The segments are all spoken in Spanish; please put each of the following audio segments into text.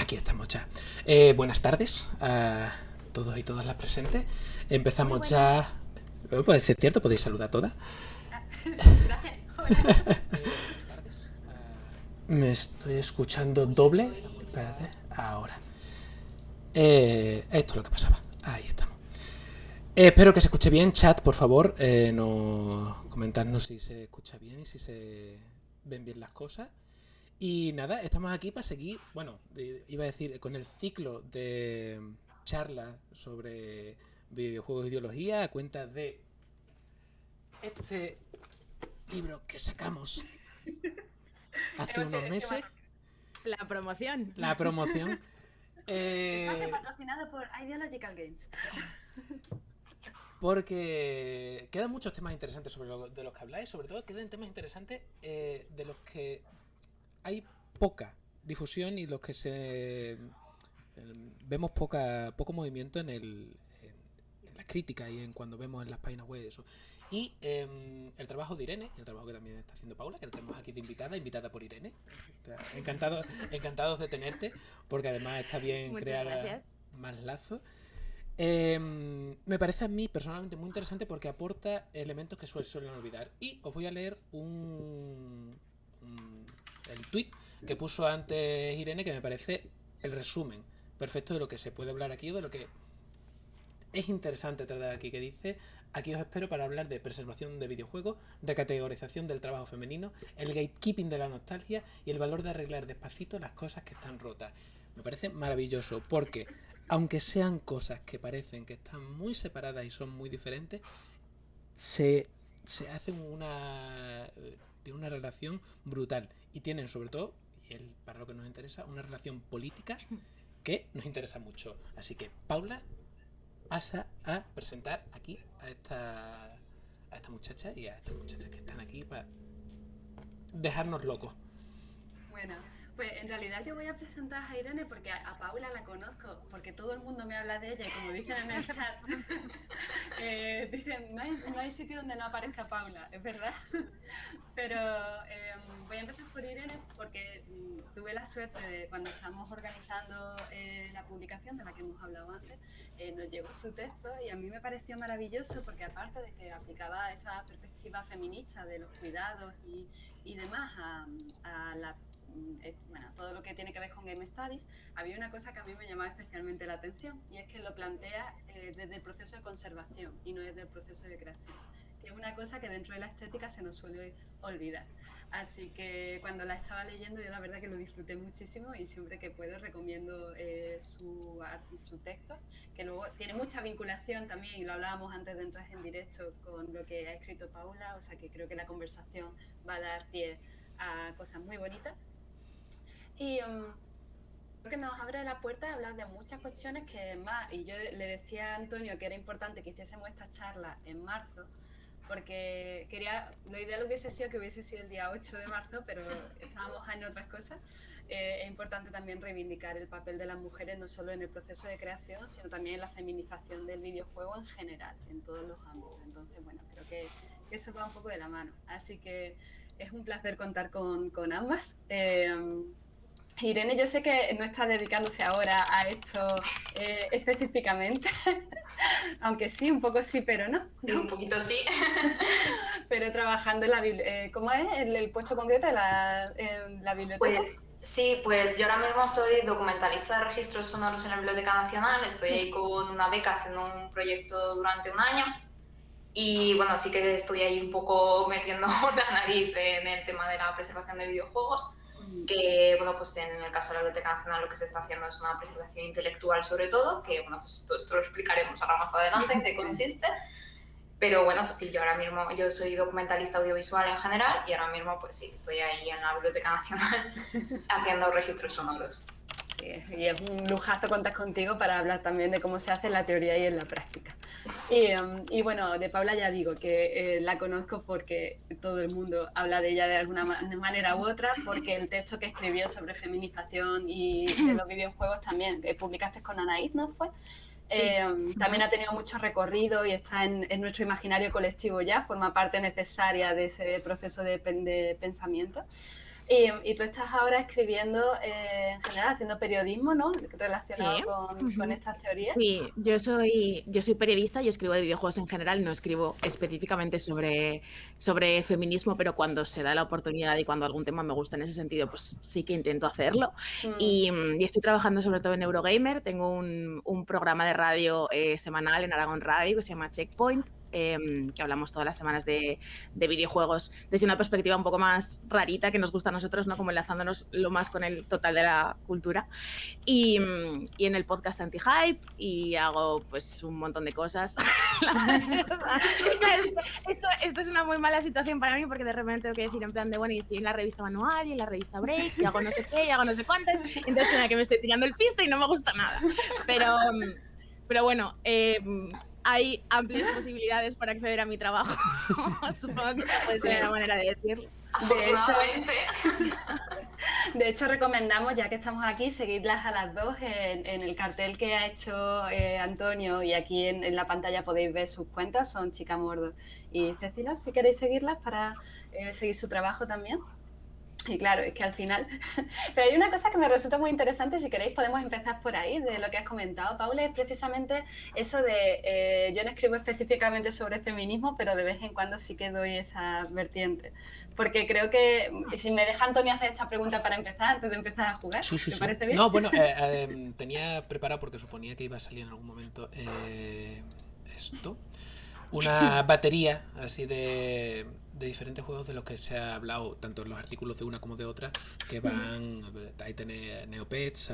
Aquí estamos ya. Buenas tardes a todos y todas las presentes. Muy Empezamos buenas. ya. Puede ser cierto, podéis saludar a todas. Ah, gracias. Hola. Buenas tardes. Me estoy escuchando doble. Espérate, ahora. Esto es lo que pasaba. Ahí estamos. Espero que se escuche bien. Chat, por favor, no comentarnos si se escucha bien y si se ven bien las cosas. Y nada, estamos aquí para seguir, bueno, iba a decir, con el ciclo de charlas sobre videojuegos e ideología a cuenta de este libro que sacamos hace unos Es que meses, La promoción. la promoción. espacio patrocinado por Ideological Games. Porque quedan muchos temas interesantes de los que habláis, sobre todo quedan temas interesantes de los que hay poca difusión y los que vemos poco movimiento en las críticas y en cuando vemos en las páginas web eso. Y el trabajo de Irene, el trabajo que también está haciendo Paula, que la tenemos aquí de invitada por Irene. Encantados de tenerte, porque además está bien Muchas crear gracias. más lazos. Me parece a mí personalmente muy interesante porque aporta elementos que suelen olvidar. Y os voy a leer el tweet que puso antes Irene, que me parece el resumen perfecto de lo que se puede hablar aquí o de lo que es interesante tratar aquí, que dice: aquí os espero para hablar de preservación de videojuegos, recategorización del trabajo femenino, el gatekeeping de la nostalgia y el valor de arreglar despacito las cosas que están rotas. Me parece maravilloso porque, aunque sean cosas que parecen que están muy separadas y son muy diferentes, se hacen de una relación brutal y tienen sobre todo, y para lo que nos interesa, una relación política que nos interesa mucho. Así que Paula pasa a presentar aquí a esta muchacha y a estas muchachas que están aquí para dejarnos locos. Bueno, pues en realidad yo voy a presentar a Irene porque a Paula la conozco, porque todo el mundo me habla de ella y como dicen en el chat, dicen, no hay sitio donde no aparezca Paula, es verdad. Pero voy a empezar por Irene porque tuve la suerte de cuando estábamos organizando la publicación de la que hemos hablado antes, nos llegó su texto y a mí me pareció maravilloso porque aparte de que aplicaba esa perspectiva feminista de los cuidados y demás a la bueno, todo lo que tiene que ver con Game Studies, había una cosa que a mí me llamaba especialmente la atención y es que lo plantea desde el proceso de conservación y no desde el proceso de creación, que es una cosa que dentro de la estética se nos suele olvidar. Así que cuando la estaba leyendo yo la verdad que lo disfruté muchísimo y siempre que puedo recomiendo su texto, que luego tiene mucha vinculación también, y lo hablábamos antes de entrar en directo, con lo que ha escrito Paula, o sea que creo que la conversación va a dar pie a cosas muy bonitas. Y creo que nos abre la puerta a hablar de muchas cuestiones que más, y yo le decía a Antonio que era importante que hiciésemos esta charla en marzo, porque lo ideal hubiese sido que hubiese sido el día 8 de marzo, pero estábamos en otras cosas. Es importante también reivindicar el papel de las mujeres, no solo en el proceso de creación, sino también en la feminización del videojuego en general, en todos los ámbitos. Entonces, bueno, creo que eso va un poco de la mano. Así que es un placer contar con ambas. Irene, yo sé que no está dedicándose ahora a esto específicamente, aunque sí, un poco sí, pero no. Sí, un poquito sí. Pero trabajando en la biblioteca. ¿Cómo es el puesto concreto en la biblioteca? Pues, sí, pues yo ahora mismo soy documentalista de registros sonoros en la Biblioteca Nacional. Estoy ahí con una beca haciendo un proyecto durante un año. Y bueno, sí que estoy ahí un poco metiendo la nariz en el tema de la preservación de videojuegos. Que, bueno, pues en el caso de la Biblioteca Nacional lo que se está haciendo es una preservación intelectual sobre todo, que, bueno, pues todo esto lo explicaremos ahora más adelante en qué consiste. Pero bueno, pues sí, yo soy documentalista audiovisual en general y ahora mismo pues sí, estoy ahí en la Biblioteca Nacional haciendo registros sonoros. Sí, y es un lujazo contar contigo para hablar también de cómo se hace en la teoría y en la práctica. Y bueno, de Paula ya digo que la conozco porque todo el mundo habla de ella de alguna manera u otra, porque el texto que escribió sobre feminización y de los videojuegos también, que publicaste con Anaís, ¿no fue? Sí. También ha tenido mucho recorrido y está en nuestro imaginario colectivo ya, forma parte necesaria de ese proceso de pensamiento. Y tú estás ahora escribiendo, en general, haciendo periodismo, ¿no? Relacionado Sí. con estas teorías. Sí, yo soy periodista, yo escribo de videojuegos en general, no escribo específicamente sobre feminismo, pero cuando se da la oportunidad y cuando algún tema me gusta en ese sentido, pues sí que intento hacerlo. Y estoy trabajando sobre todo en Eurogamer, tengo un programa de radio semanal en Aragón Radio que se llama Checkpoint, que hablamos todas las semanas de videojuegos desde una perspectiva un poco más rarita que nos gusta a nosotros, ¿no? Como enlazándonos lo más con el total de la cultura. Y en el podcast Anti-Hype, y hago pues un montón de cosas. Esto es una muy mala situación para mí, porque de repente tengo que decir en plan de, bueno, y estoy en la revista Manual y en la revista Break, y hago no sé qué, y hago no sé cuántas, entonces en la que me estoy tirando el pisto y no me gusta nada. Pero bueno, hay amplias posibilidades para acceder a mi trabajo. Supongo que puede ser una manera de decirlo. Afortunadamente. De hecho, recomendamos, ya que estamos aquí, seguidlas a las dos en el cartel que ha hecho Antonio, y aquí en la pantalla podéis ver sus cuentas, son Chica Mordo y Cecilia, si queréis seguirlas para seguir su trabajo también. Y claro, es que al final... Pero hay una cosa que me resulta muy interesante, si queréis podemos empezar por ahí, de lo que has comentado, Paula, es precisamente eso de... yo no escribo específicamente sobre feminismo, pero de vez en cuando sí que doy esa vertiente. Porque creo que... Si me deja Antonio hacer esta pregunta para empezar, antes de empezar a jugar, Sí. ¿te parece bien? No, bueno, tenía preparado, porque suponía que iba a salir en algún momento esto. Una batería así de diferentes juegos de los que se ha hablado, tanto en los artículos de una como de otra, que van, ahí tenéis Neopets,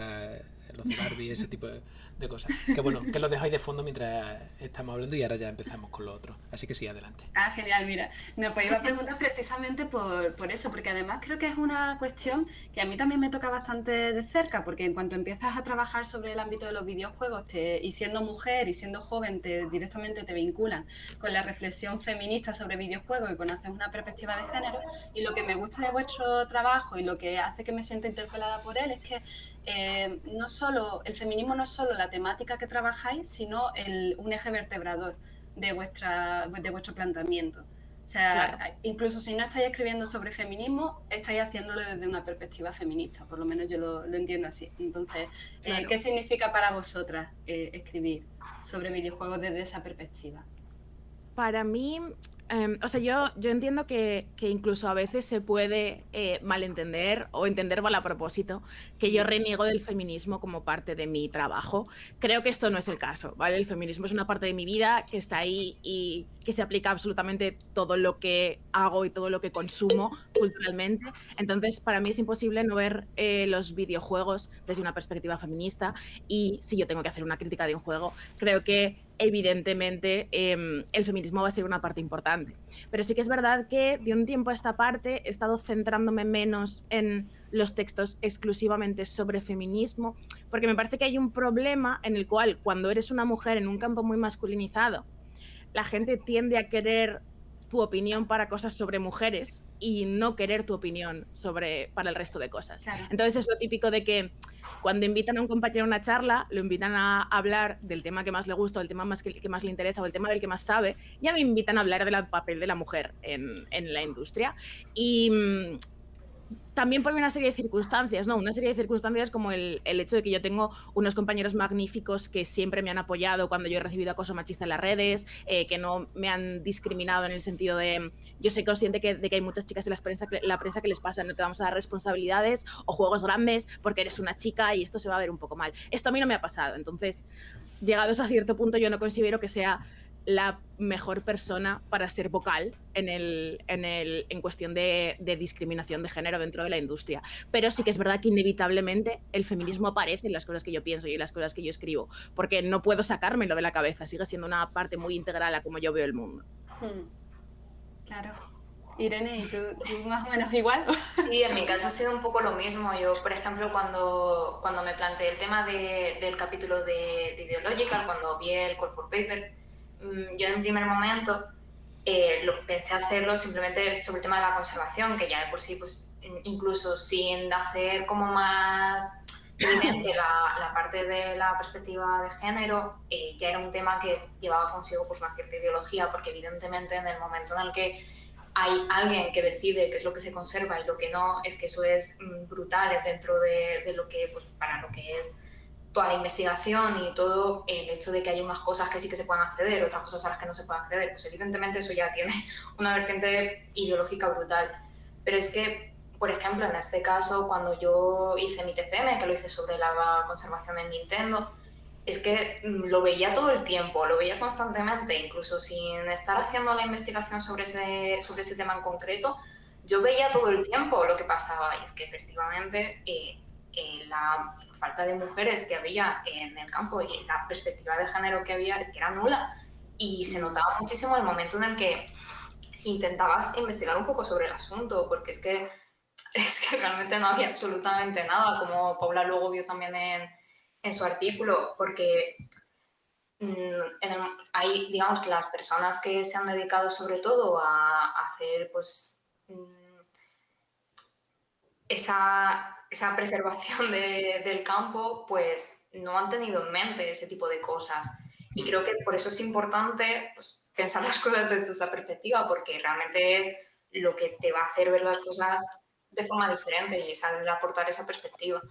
los de Barbie, ese tipo de cosas. Que bueno, que los dejáis de fondo mientras estamos hablando, y ahora ya empezamos con lo otro. Así que sí, adelante. Ah, genial, mira. No, pues iba a preguntar precisamente por eso, porque además creo que es una cuestión que a mí también me toca bastante de cerca, porque en cuanto empiezas a trabajar sobre el ámbito de los videojuegos, y siendo mujer y siendo joven, directamente te vinculan con la reflexión feminista sobre videojuegos y conoces una perspectiva de género. Y lo que me gusta de vuestro trabajo y lo que hace que me sienta interpelada por él es que no solo el feminismo no es solo la temática que trabajáis, sino un eje vertebrador de vuestro planteamiento. O sea, claro, incluso si no estáis escribiendo sobre feminismo, estáis haciéndolo desde una perspectiva feminista, por lo menos yo lo entiendo así. Entonces, claro, ¿qué significa para vosotras escribir sobre videojuegos desde esa perspectiva? Para mí, o sea, yo entiendo que incluso a veces se puede malentender o entender mal a propósito que yo reniego del feminismo como parte de mi trabajo. Creo que esto no es el caso, ¿vale? El feminismo es una parte de mi vida que está ahí y que se aplica a absolutamente todo lo que hago y todo lo que consumo culturalmente. Entonces, para mí es imposible no ver los videojuegos desde una perspectiva feminista, y si yo tengo que hacer una crítica de un juego, creo que evidentemente el feminismo va a ser una parte importante. Pero sí que es verdad que de un tiempo a esta parte he estado centrándome menos en los textos exclusivamente sobre feminismo, porque me parece que hay un problema en el cual, cuando eres una mujer en un campo muy masculinizado, la gente tiende a querer tu opinión para cosas sobre mujeres y no querer tu opinión para el resto de cosas. Claro. Entonces es lo típico de que cuando invitan a un compañero a una charla, lo invitan a hablar del tema que más le gusta, o el tema que más le interesa, o el tema del que más sabe, ya me invitan a hablar del papel de la mujer en la industria. Y también por una serie de circunstancias, ¿no? Una serie de circunstancias como el hecho de que yo tengo unos compañeros magníficos que siempre me han apoyado cuando yo he recibido acoso machista en las redes, que no me han discriminado en el sentido de... Yo soy consciente de que hay muchas chicas en la prensa que les pasa, no te vamos a dar responsabilidades o juegos grandes porque eres una chica y esto se va a ver un poco mal. Esto a mí no me ha pasado. Entonces, llegados a cierto punto, yo no considero que sea la mejor persona para ser vocal en cuestión de discriminación de género dentro de la industria. Pero sí que es verdad que inevitablemente el feminismo aparece en las cosas que yo pienso y en las cosas que yo escribo, porque no puedo sacármelo de la cabeza, sigue siendo una parte muy integral a cómo yo veo el mundo. Claro. Irene, ¿y tú más o menos igual? Sí, en mi caso ha sido un poco lo mismo. Yo, por ejemplo, cuando me planteé el tema del capítulo de Ideological, cuando vi el Call for Papers, yo en primer momento pensé hacerlo simplemente sobre el tema de la conservación, que ya de por sí, pues, incluso sin hacer como más evidente la parte de la perspectiva de género, ya era un tema que llevaba consigo pues una cierta ideología, porque evidentemente en el momento en el que hay alguien que decide qué es lo que se conserva y lo que no, es que eso es brutal dentro de lo que, pues para lo que es toda la investigación y todo, el hecho de que hay unas cosas que sí que se puedan acceder, otras cosas a las que no se puede acceder, pues evidentemente eso ya tiene una vertiente ideológica brutal. Pero es que, por ejemplo, en este caso, cuando yo hice mi TFM, que lo hice sobre la conservación en Nintendo, es que lo veía todo el tiempo, lo veía constantemente, incluso sin estar haciendo la investigación sobre ese tema en concreto, yo veía todo el tiempo lo que pasaba, y es que efectivamente la falta de mujeres que había en el campo y la perspectiva de género que había es que era nula, y se notaba muchísimo el momento en el que intentabas investigar un poco sobre el asunto, porque es que realmente no había absolutamente nada, como Paula luego vio también en su artículo, porque hay, digamos, que las personas que se han dedicado sobre todo a hacer pues esa preservación del campo, pues no han tenido en mente ese tipo de cosas. Y creo que por eso es importante pues, pensar las cosas desde esta perspectiva, porque realmente es lo que te va a hacer ver las cosas de forma diferente y es al aportar esa perspectiva.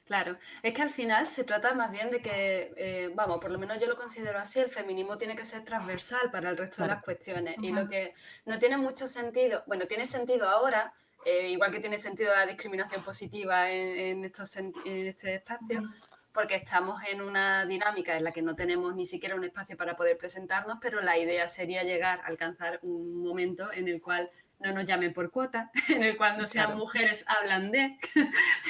Claro, es que al final se trata más bien de que, vamos, por lo menos yo lo considero así, el feminismo tiene que ser transversal para el resto de las cuestiones. Y lo que no tiene mucho sentido, bueno, tiene sentido ahora, igual que tiene sentido la discriminación positiva en este espacio, porque estamos en una dinámica en la que no tenemos ni siquiera un espacio para poder presentarnos, pero la idea sería llegar a alcanzar un momento en el cual no nos llamen por cuota, en el cual no sean mujeres hablan de,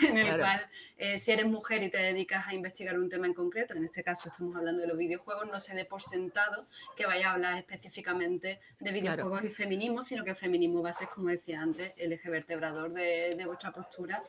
en el cual si eres mujer y te dedicas a investigar un tema en concreto, en este caso estamos hablando de los videojuegos, no se dé por sentado que vaya a hablar específicamente de videojuegos y feminismo, sino que el feminismo va a ser, como decía antes, el eje vertebrador de vuestra postura.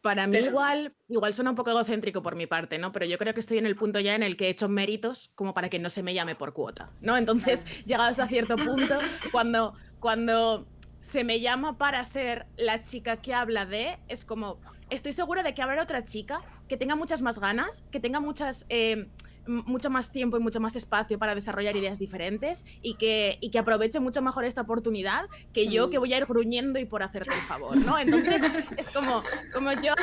Para mí igual suena un poco egocéntrico por mi parte, ¿no? Pero yo creo que estoy en el punto ya en el que he hecho méritos como para que no se me llame por cuota, ¿no? Entonces, llegados a cierto punto, cuando se me llama para ser la chica que habla de, es como, estoy segura de que habrá otra chica que tenga muchas más ganas, que tenga mucho más tiempo y mucho más espacio para desarrollar ideas diferentes y que aproveche mucho mejor esta oportunidad que yo, que voy a ir gruñendo y por hacerte el favor, ¿no? Entonces es como yo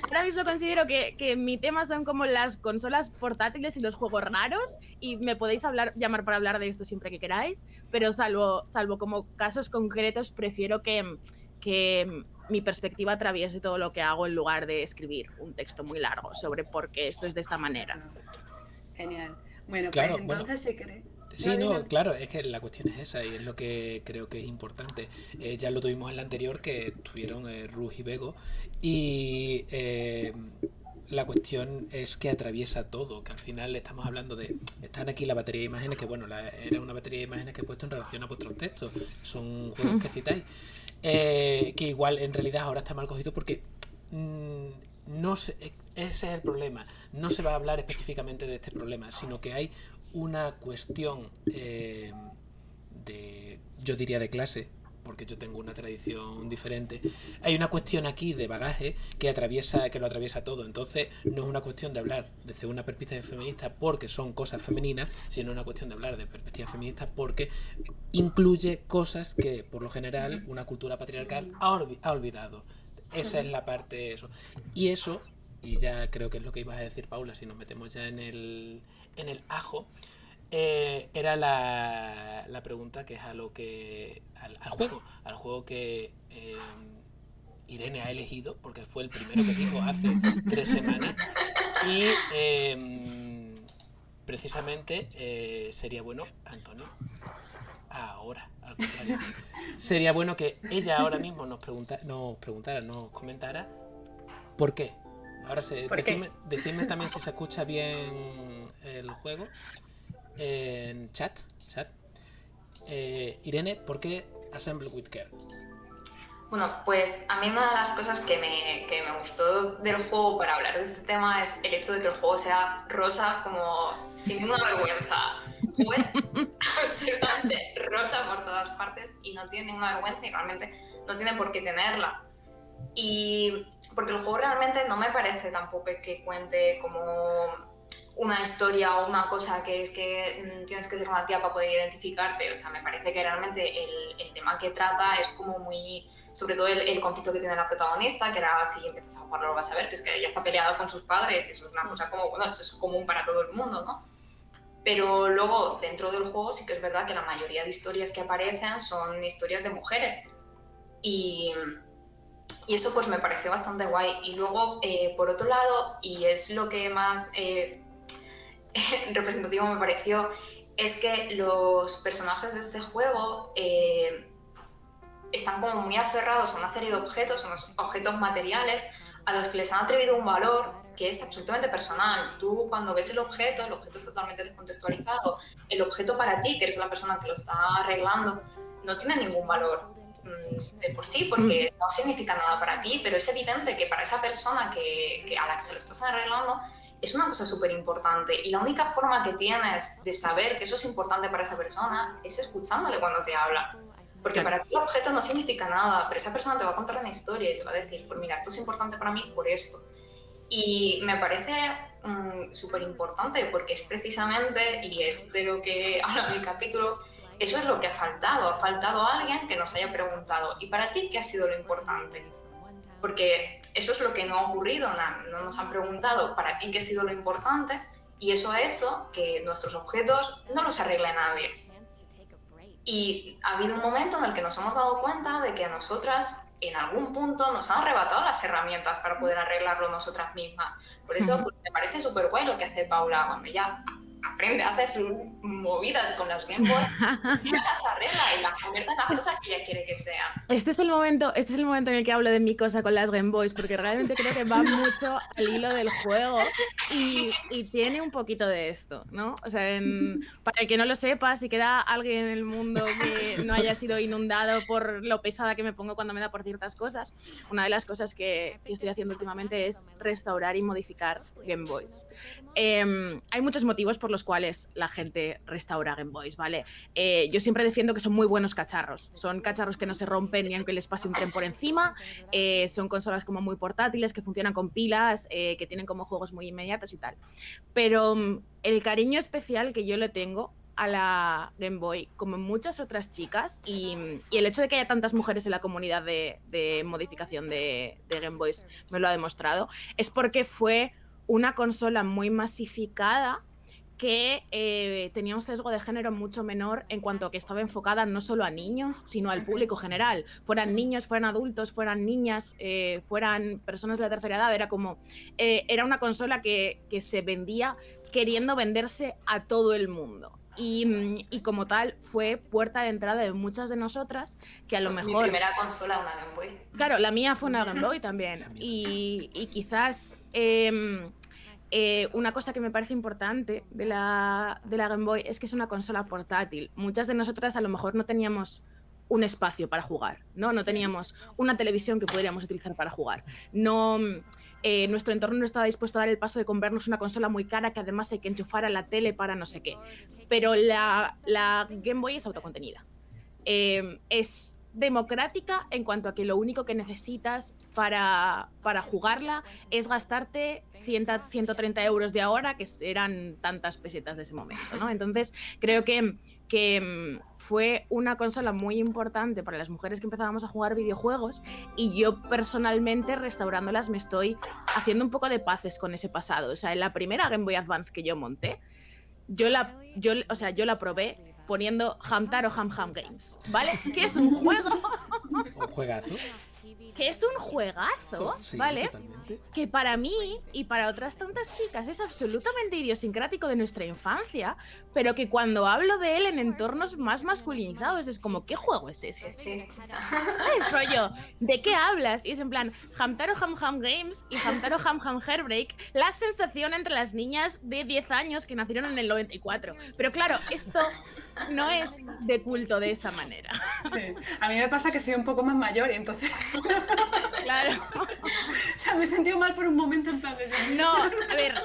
ahora mismo considero que mi tema son como las consolas portátiles y los juegos raros, y me podéis llamar para hablar de esto siempre que queráis, pero salvo como casos concretos, prefiero que mi perspectiva atraviese todo lo que hago en lugar de escribir un texto muy largo sobre por qué esto es de esta manera. Genial. Bueno, claro, pues entonces si queréis. Sí, claro, es que la cuestión es esa y es lo que creo que es importante. Ya lo tuvimos en la anterior, que tuvieron Ruth y Bego, y la cuestión es que atraviesa todo, que al final estamos hablando de... Están aquí la batería de imágenes, que bueno, era una batería de imágenes que he puesto en relación a vuestros textos, son juegos que citáis, que igual en realidad ahora está mal cogido porque... no sé, ese es el problema. No se va a hablar específicamente de este problema, sino que hay una cuestión yo diría de clase, porque yo tengo una tradición diferente. Hay una cuestión aquí de bagaje que lo atraviesa todo. Entonces no es una cuestión de hablar desde una perspectiva feminista porque son cosas femeninas, sino una cuestión de hablar de perspectiva feminista porque incluye cosas que por lo general una cultura patriarcal ha olvidado. Esa es la parte eso. Y ya creo que es lo que ibas a decir, Paula, si nos metemos ya en el ajo, era la pregunta que es al juego que Irene ha elegido, porque fue el primero que dijo hace 3 semanas. Y precisamente sería bueno, Antonio, ahora, al contrario, sería bueno que ella ahora mismo nos comentara por qué. Ahora decidme también si se escucha bien el juego en chat. Irene, ¿por qué Assemble with Care? Bueno, pues a mí una de las cosas que me gustó del juego para hablar de este tema es el hecho de que el juego sea rosa como sin ninguna vergüenza. Pues absolutamente rosa por todas partes y no tiene ninguna vergüenza y realmente no tiene por qué tenerla. Y porque el juego realmente no me parece tampoco que cuente como una historia o una cosa que es que tienes que ser una tía para poder identificarte. O sea, me parece que realmente el tema que trata es como muy... Sobre todo el conflicto que tiene la protagonista, que ahora si empiezas a jugarlo lo vas a ver, que es que ella está peleada con sus padres, y eso es una cosa como, bueno, eso es común para todo el mundo, ¿no? Pero luego, dentro del juego, sí que es verdad que la mayoría de historias que aparecen son historias de mujeres. Y eso pues me pareció bastante guay. Y luego, por otro lado, y es lo que más representativo me pareció, es que los personajes de este juego están como muy aferrados a una serie de objetos, unos objetos materiales, a los que les han atrevido un valor que es absolutamente personal. Tú cuando ves el objeto es totalmente descontextualizado. El objeto para ti, que eres la persona que lo está arreglando, no tiene ningún valor de por sí, porque no significa nada para ti, pero es evidente que para esa persona a la que se lo estás arreglando es una cosa súper importante. Y la única forma que tienes de saber que eso es importante para esa persona es escuchándole cuando te habla. Porque para ti el objeto no significa nada, pero esa persona te va a contar una historia y te va a decir, pues mira, esto es importante para mí por esto. Y me parece súper importante porque es precisamente, y es de lo que habla mi capítulo, eso es lo que ha faltado a alguien que nos haya preguntado, ¿y para ti qué ha sido lo importante? Porque eso es lo que no ha ocurrido, no nos han preguntado para ti qué ha sido lo importante, y eso ha hecho que nuestros objetos no los arregle nadie. Y ha habido un momento en el que nos hemos dado cuenta de que a nosotras en algún punto nos han arrebatado las herramientas para poder arreglarlo nosotras mismas. Por eso pues, me parece súper guay lo que hace Paula cuando ella aprende a hacer sus movidas con los Game Boy, ya las arregla y las convierte en las cosas que ella quiere que sean. Este es el momento en el que hablo de mi cosa con las Game Boys, porque realmente creo que va mucho al hilo del juego y tiene un poquito de esto, ¿no? O sea, para el que no lo sepa, si queda alguien en el mundo que no haya sido inundado por lo pesada que me pongo cuando me da por ciertas cosas, una de las cosas que estoy haciendo últimamente es restaurar y modificar Game Boys. Hay muchos motivos por los cuales la gente restaura Game Boys, ¿vale? Yo siempre defiendo que son muy buenos cacharros. Son cacharros que no se rompen ni aunque les pase un tren por encima. Son consolas como muy portátiles, que funcionan con pilas, que tienen como juegos muy inmediatos y tal. Pero el cariño especial que yo le tengo a la Game Boy, como muchas otras chicas, y el hecho de que haya tantas mujeres en la comunidad de modificación de Game Boys me lo ha demostrado, es porque fue una consola muy masificada que tenía un sesgo de género mucho menor en cuanto a que estaba enfocada no solo a niños, sino al público general. Fueran niños, fueran adultos, fueran niñas, fueran personas de la tercera edad. Era como... era una consola que se vendía queriendo venderse a todo el mundo. Y como tal fue puerta de entrada de muchas de nosotras que a lo mejor... Mi primera consola, una Game Boy. Claro, la mía fue una Game Boy también. Y quizás... una cosa que me parece importante de la Game Boy es que es una consola portátil. Muchas de nosotras a lo mejor no teníamos un espacio para jugar, no teníamos una televisión que podríamos utilizar para jugar. Nuestro entorno no estaba dispuesto a dar el paso de comprarnos una consola muy cara que además hay que enchufar a la tele para no sé qué. Pero la Game Boy es autocontenida. Es democrática en cuanto a que lo único que necesitas para jugarla es gastarte 130 euros de ahora, que eran tantas pesetas de ese momento, ¿no? Entonces creo que fue una consola muy importante para las mujeres que empezábamos a jugar videojuegos, y yo personalmente restaurándolas me estoy haciendo un poco de paces con ese pasado. O sea, en la primera Game Boy Advance que yo monté, yo la probé poniendo Hamtaro Ham Games, ¿vale? Que es un juego... Un juegazo. Que es un juegazo, sí, ¿vale? Totalmente. Que para mí y para otras tantas chicas es absolutamente idiosincrático de nuestra infancia, pero que cuando hablo de él en entornos más masculinizados es como, ¿qué juego es ese? Sí. Es rollo, ¿de qué hablas? Y es en plan, Hamtaro Ham Games y Hamtaro Ham Hairbreak, la sensación entre las niñas de 10 años que nacieron en el 94. Pero claro, esto no es de culto de esa manera. Sí. A mí me pasa que soy un poco más mayor y entonces... Claro. O sea, me he sentido mal por un momento en plan de... No, a ver,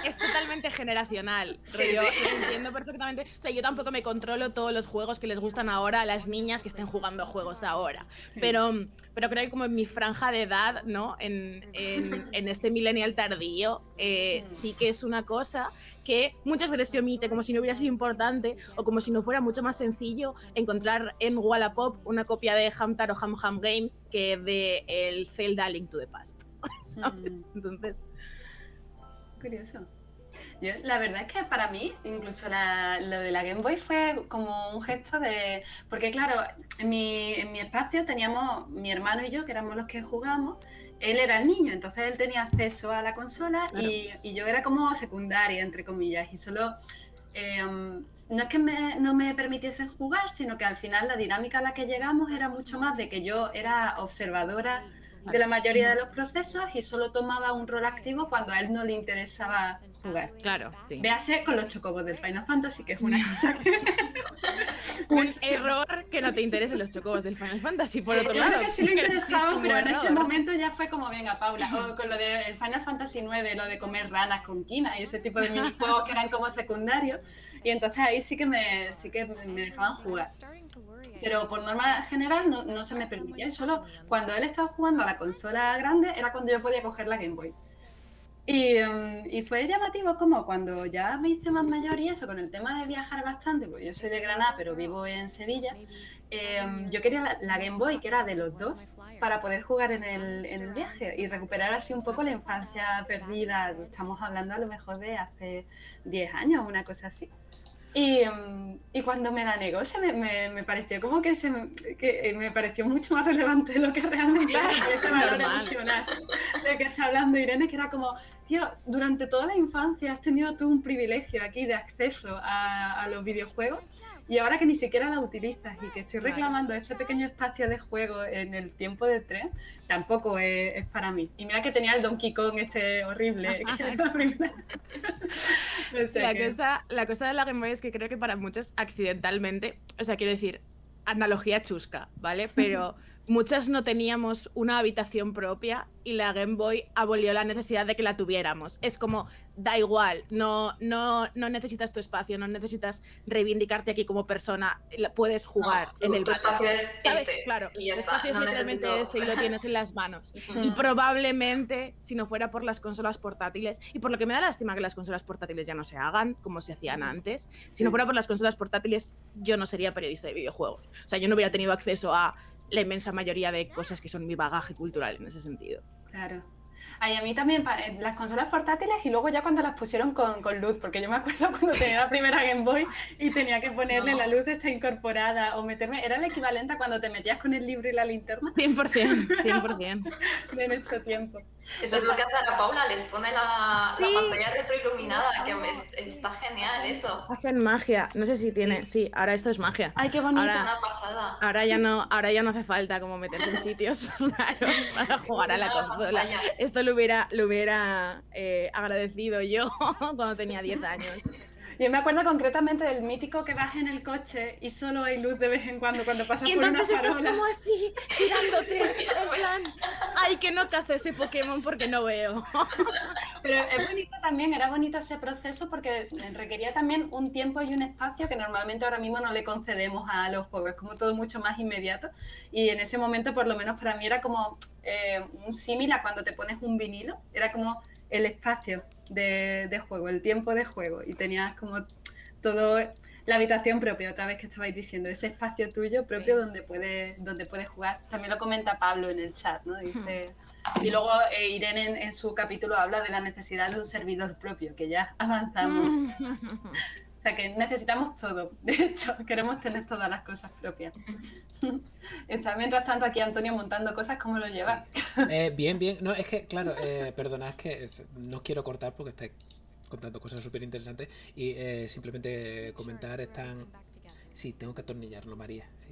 es totalmente generacional. Sí, Rollo, sí. lo entiendo perfectamente. O sea, yo tampoco me controlo todos los juegos que les gustan ahora a las niñas que estén jugando juegos ahora. Pero creo que como en mi franja de edad, ¿no? En este millennial tardío, sí que es una cosa que muchas veces se omite como si no hubiera sido importante o como si no fuera mucho más sencillo encontrar en Wallapop una copia de Hamtaro Ham Ham Games que de el Zelda Link to the Past. ¿Sabes? Entonces... Curioso. La verdad es que para mí, incluso lo de la Game Boy fue como un gesto de... Porque claro, en mi espacio teníamos mi hermano y yo, que éramos los que jugábamos. Él era el niño, entonces él tenía acceso a la consola, claro. y yo era como secundaria, entre comillas, y solo... no es que no me permitiesen jugar, sino que al final la dinámica a la que llegamos era mucho más de que yo era observadora de la mayoría de los procesos y solo tomaba un rol activo cuando a él no le interesaba jugar. Claro, sí. Véase con los chocobos del Final Fantasy, que es una cosa que... Un error que no te interesen los chocobos del Final Fantasy, por otro lado. Yo creo que sí le interesaba, pero en ese error. momento ya fue como, venga, Paula, o con lo del Final Fantasy 9, lo de comer ranas con quina y ese tipo de minijuegos que eran como secundarios, y entonces ahí sí que me dejaban jugar. Pero por norma general no se me permitía, y solo cuando él estaba jugando a la consola grande era cuando yo podía coger la Game Boy. Y fue llamativo como cuando ya me hice más mayor y eso, con el tema de viajar bastante, pues yo soy de Granada pero vivo en Sevilla, yo quería la Game Boy, que era de los dos, para poder jugar en el viaje y recuperar así un poco la infancia perdida. Estamos hablando a lo mejor de hace 10 años, una cosa así. Y cuando me la negó, me pareció como que me pareció mucho más relevante de lo que realmente era ese valor emocional del que está hablando Irene, que era como, tío, durante toda la infancia has tenido tú un privilegio aquí de acceso a los videojuegos, y ahora que ni siquiera la utilizas y que estoy reclamando este pequeño espacio de juego en el tiempo del tren, tampoco es para mí. Y mira que tenía el Donkey Kong este horrible, que era la primera. O sea la cosa de la Game Boy es que creo que para muchos accidentalmente, o sea, quiero decir, analogía chusca, ¿vale? Pero muchas no teníamos una habitación propia y la Game Boy abolió la necesidad de que la tuviéramos. Es como, da igual, no necesitas tu espacio, no necesitas reivindicarte aquí como persona, puedes jugar en el tu espacio es este, claro, y ya el está, espacio es no literalmente necesito... este y lo tienes en las manos. Y probablemente, si no fuera por las consolas portátiles, y por lo que me da lástima que las consolas portátiles ya no se hagan como se hacían antes, si no fuera por las consolas portátiles, yo no sería periodista de videojuegos. O sea, yo no hubiera tenido acceso a la inmensa mayoría de cosas que son mi bagaje cultural en ese sentido. Claro. Ay, a mí también las consolas portátiles, y luego ya cuando las pusieron con luz, porque yo me acuerdo cuando tenía la primera Game Boy y tenía que ponerle la luz esta incorporada o meterme, era el equivalente a cuando te metías con el libro y la linterna. 100%. De nuestro tiempo. Eso es lo que hace a la Paula, les pone la pantalla retroiluminada, que está genial eso. Hacen magia, no sé si tiene, sí, ahora esto es magia. Ay, qué bonito. Es una pasada. Ahora ya no hace falta como meterse en sitios raros para jugar a la consola. Esto lo hubiera agradecido yo cuando tenía 10 años. Yo me acuerdo concretamente del mítico que vas en el coche y solo hay luz de vez en cuando pasas por una farola. Y entonces estás como así, tirándote, en plan, ay, que no cazo ese Pokémon porque no veo. Pero es bonito también, era bonito ese proceso porque requería también un tiempo y un espacio que normalmente ahora mismo no le concedemos a los juegos, es como todo mucho más inmediato, y en ese momento por lo menos para mí era como un símil a cuando te pones un vinilo, era como el espacio de juego, el tiempo de juego, y tenías como todo, la habitación propia, otra vez que estabais diciendo, ese espacio tuyo propio donde puedes jugar. También lo comenta Pablo en el chat, ¿no? Dice, y luego Irene en su capítulo habla de la necesidad de un servidor propio, que ya avanzamos. O sea que necesitamos todo, de hecho, queremos tener todas las cosas propias. Está mientras tanto aquí Antonio montando cosas, ¿cómo lo llevas? Bien. No, es que, claro, perdonad, es que no os quiero cortar porque estáis contando cosas súper interesantes y simplemente comentar están... Sí, tengo que atornillarlo, María, sí.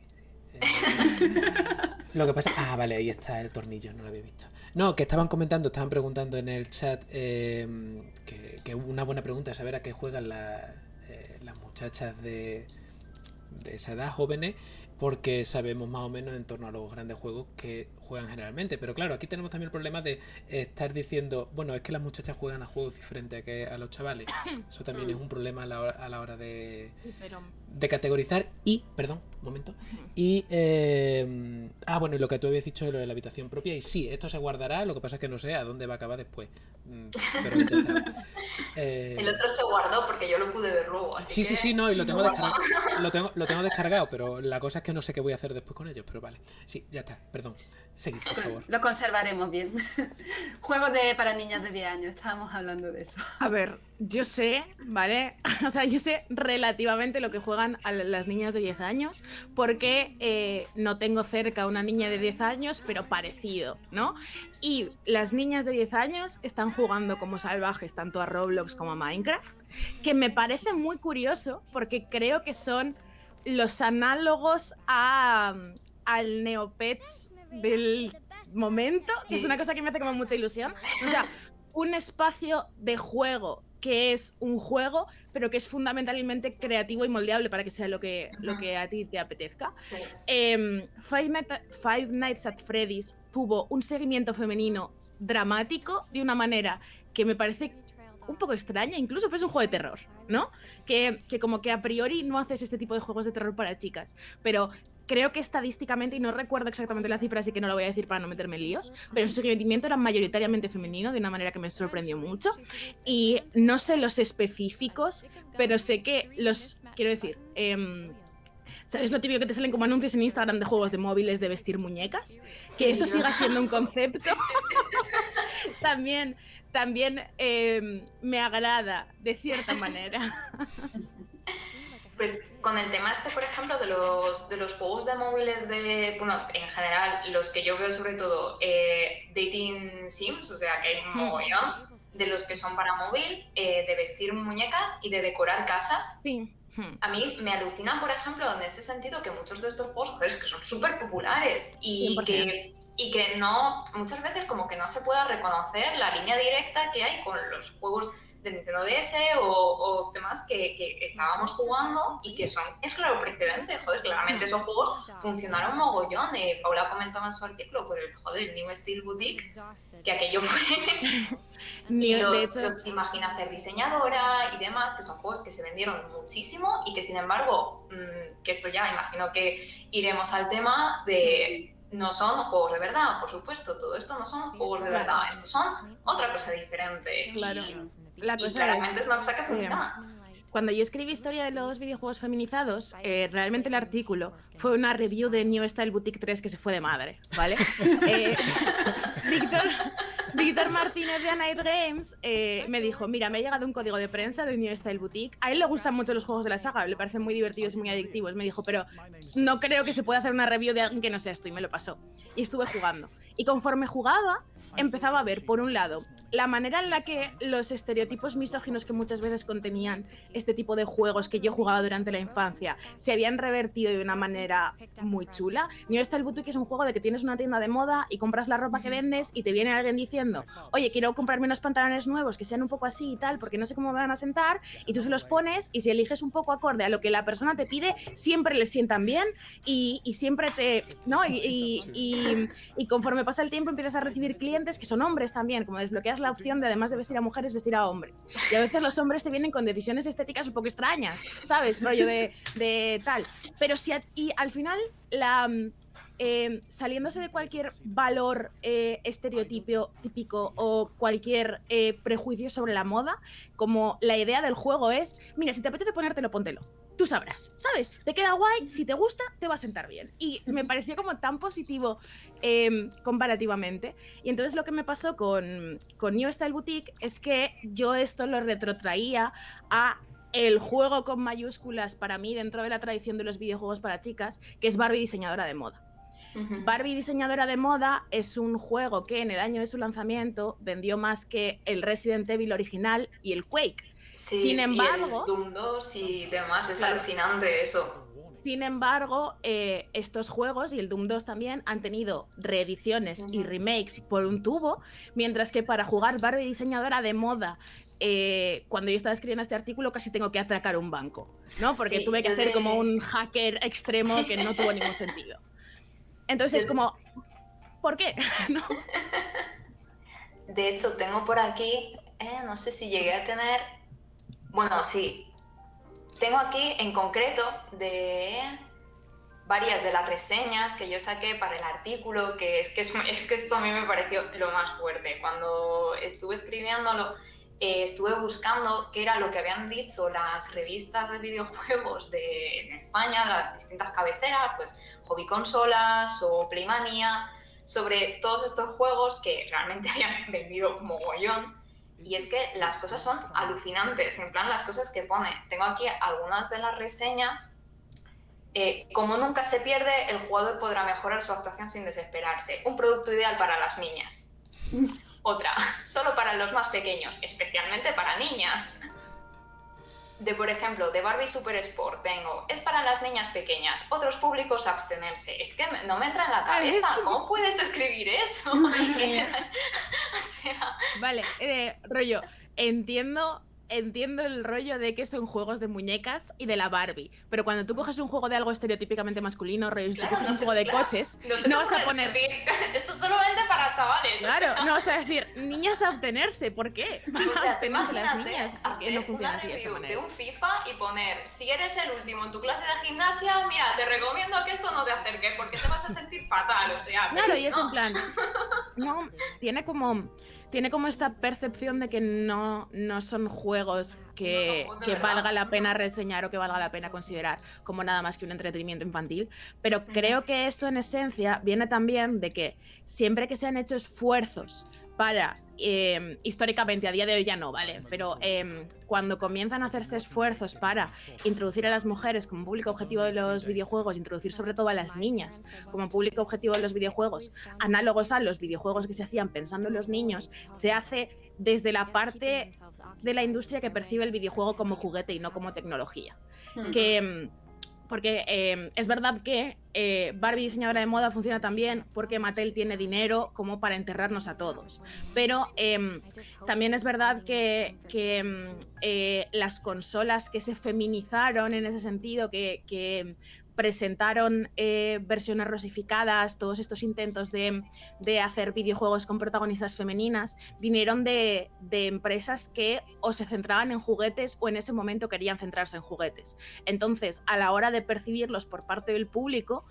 Lo que pasa... Ah, vale, ahí está el tornillo, no lo había visto. No, que estaban preguntando en el chat que una buena pregunta es saber a qué juegan las muchachas de esa edad, jóvenes. porque sabemos más o menos en torno a los grandes juegos que juegan generalmente. Pero claro, aquí tenemos también el problema de estar diciendo, bueno, es que las muchachas juegan a juegos diferentes que a los chavales. Eso también es un problema a la hora de categorizar. Y, perdón, un momento. Y, bueno, y lo que tú habías dicho de lo de la habitación propia. Y sí, esto se guardará, lo que pasa es que no sé a dónde va a acabar después. Pero ya está. El otro se guardó porque yo lo pude ver luego. Así Sí, no, y lo tengo descargado. Lo tengo descargado, pero la cosa es que no sé qué voy a hacer después con ellos, pero vale. Sí, ya está, perdón. Seguid, por favor. Lo conservaremos bien. Juegos para niñas de 10 años, estábamos hablando de eso. A ver, yo sé, ¿vale? O sea, yo sé relativamente lo que juegan a las niñas de 10 años, porque no tengo cerca una niña de 10 años, pero parecido, ¿no? Y las niñas de 10 años están jugando como salvajes tanto a Roblox como a Minecraft, que me parece muy curioso, porque creo que son los análogos al Neopets del momento, que es una cosa que me hace como mucha ilusión. O sea, un espacio de juego que es un juego, pero que es fundamentalmente creativo y moldeable para que sea lo que a ti te apetezca. Sí. Five Nights at Freddy's tuvo un seguimiento femenino dramático de una manera que me parece un poco extraña, incluso, pero es un juego de terror, ¿no? Que como que a priori no haces este tipo de juegos de terror para chicas, pero creo que estadísticamente, y no recuerdo exactamente la cifra, así que no la voy a decir para no meterme en líos, pero su seguimiento era mayoritariamente femenino, de una manera que me sorprendió mucho. Y no sé los específicos, pero sé que quiero decir, ¿sabes lo típico que te salen como anuncios en Instagram de juegos de móviles de vestir muñecas? Que Sí, eso siga siendo un concepto. También me agrada, de cierta manera. Pues con el tema por ejemplo, de los juegos de móviles bueno, en general, los que yo veo sobre todo, dating sims, o sea, que hay un mogollón de los que son para móvil, de vestir muñecas y de decorar casas. Sí. A mí me alucinan, por ejemplo, en ese sentido, que muchos de estos juegos, joder, que son súper populares y que no, muchas veces como que no se pueda reconocer la línea directa que hay con los juegos de Nintendo DS o demás que estábamos jugando y que son el claro precedente. Joder, claramente esos juegos funcionaron mogollón. Paula comentaba en su artículo por el New Steel Boutique, que aquello fue... y los imagina ser diseñadora y demás, que son juegos que se vendieron muchísimo y que sin embargo, que esto ya imagino que iremos al tema de... No son juegos de verdad, por supuesto, todo esto no son juegos de verdad, estos son otra cosa diferente. Claro. La cosa y claramente es una cosa que funciona. Cuando yo escribí Historia de los videojuegos feminizados, realmente el artículo fue una review de New Style Boutique 3 que se fue de madre, ¿vale? Víctor Martínez de A Night Games me dijo, mira, me ha llegado un código de prensa de New Style Boutique. A él le gustan mucho los juegos de la saga, le parecen muy divertidos y muy adictivos. Me dijo, pero no creo que se pueda hacer una review de alguien que no sea esto, y me lo pasó. Y estuve jugando. Y conforme jugaba, empezaba a ver, por un lado, la manera en la que los estereotipos misóginos que muchas veces contenían este tipo de juegos que yo jugaba durante la infancia se habían revertido de una manera muy chula. New Style Boutique es un juego de que tienes una tienda de moda y compras la ropa que vendes y te viene alguien diciendo, oye, quiero comprarme unos pantalones nuevos que sean un poco así y tal, porque no sé cómo me van a sentar, y tú se los pones y si eliges un poco acorde a lo que la persona te pide, siempre les sientan bien y siempre te... ¿no? Y conforme pasa el tiempo empiezas a recibir clientes que son hombres también, como desbloqueas la opción de además de vestir a mujeres, vestir a hombres. Y a veces los hombres te vienen con decisiones estéticas un poco extrañas, ¿sabes? Rollo de tal. Pero si y al final saliéndose de cualquier valor estereotípico o cualquier prejuicio sobre la moda, como la idea del juego es, mira, si te apetece ponértelo, póntelo. Tú sabrás, ¿sabes? Te queda guay, si te gusta, te va a sentar bien. Y me pareció como tan positivo comparativamente. Y entonces lo que me pasó con New Style Boutique es que yo esto lo retrotraía a el juego con mayúsculas para mí dentro de la tradición de los videojuegos para chicas, que es Barbie diseñadora de moda. Barbie diseñadora de moda es un juego que en el año de su lanzamiento vendió más que el Resident Evil original y el Quake. Sí, sin embargo, y el Doom 2 y demás, es alucinante eso. Sin embargo, estos juegos y el Doom 2 también han tenido reediciones y remakes por un tubo, mientras que para jugar Barbie diseñadora de moda cuando yo estaba escribiendo este artículo casi tengo que atracar un banco, ¿no? Porque Sí, tuve que yo hacer de- como un hacker extremo que no tuvo ningún sentido. Entonces es Yo- como, ¿por qué? ¿No? De hecho, tengo por aquí, no sé si llegué a tener, bueno, sí, tengo aquí en concreto de varias de las reseñas que yo saqué para el artículo, que es que esto a mí me pareció lo más fuerte. Cuando estuve escribiéndolo, estuve buscando qué era lo que habían dicho las revistas de videojuegos en España, las distintas cabeceras, pues Hobby Consolas o Playmania, sobre todos estos juegos que realmente habían vendido mogollón. Y es que las cosas son alucinantes, en plan las cosas que pone. Tengo aquí algunas de las reseñas. Como nunca se pierde, el jugador podrá mejorar su actuación sin desesperarse. Un producto ideal para las niñas. Otra, solo para los más pequeños, especialmente para niñas. Por ejemplo, de Barbie Super Sport tengo, es para las niñas pequeñas, otros públicos abstenerse. Es que no me entra en la cabeza, ¿cómo puedes escribir eso? O sea, Vale, rollo, entiendo el rollo de que son juegos de muñecas y de la Barbie, pero cuando tú coges un juego de algo estereotípicamente masculino, rollo, si tú coges un juego de coches, no vas a poner... Esto es solamente para chavales. Claro, no vas a decir, niñas a abstenerse, ¿por qué? Van O a sea, abstenerse las imagínate niñas, ¿por qué hacer no funciona una así de esa review de manera? un FIFA y poner, si eres el último en tu clase de gimnasia, mira, te recomiendo que esto no te acerques porque te vas a sentir fatal, o sea... Claro, y es no. en plan, no, tiene como esta percepción de que no son juegos que, No son juegos de que verdad. valga la pena reseñar o que valga la pena considerar como nada más que un entretenimiento infantil, pero creo que esto en esencia viene también de que siempre que se han hecho esfuerzos para, históricamente, a día de hoy ya no, ¿vale? Pero cuando comienzan a hacerse esfuerzos para introducir a las mujeres como público objetivo de los videojuegos, introducir sobre todo a las niñas como público objetivo de los videojuegos, análogos a los videojuegos que se hacían pensando en los niños, se hace desde la parte de la industria que percibe el videojuego como juguete y no como tecnología. Porque es verdad que Barbie diseñadora de moda funciona tan bien porque Mattel tiene dinero como para enterrarnos a todos. Pero también es verdad que las consolas que se feminizaron en ese sentido, que presentaron versiones rosificadas, todos estos intentos de hacer videojuegos con protagonistas femeninas, vinieron de empresas que o se centraban en juguetes o en ese momento querían centrarse en juguetes. Entonces, a la hora de percibirlos por parte del público,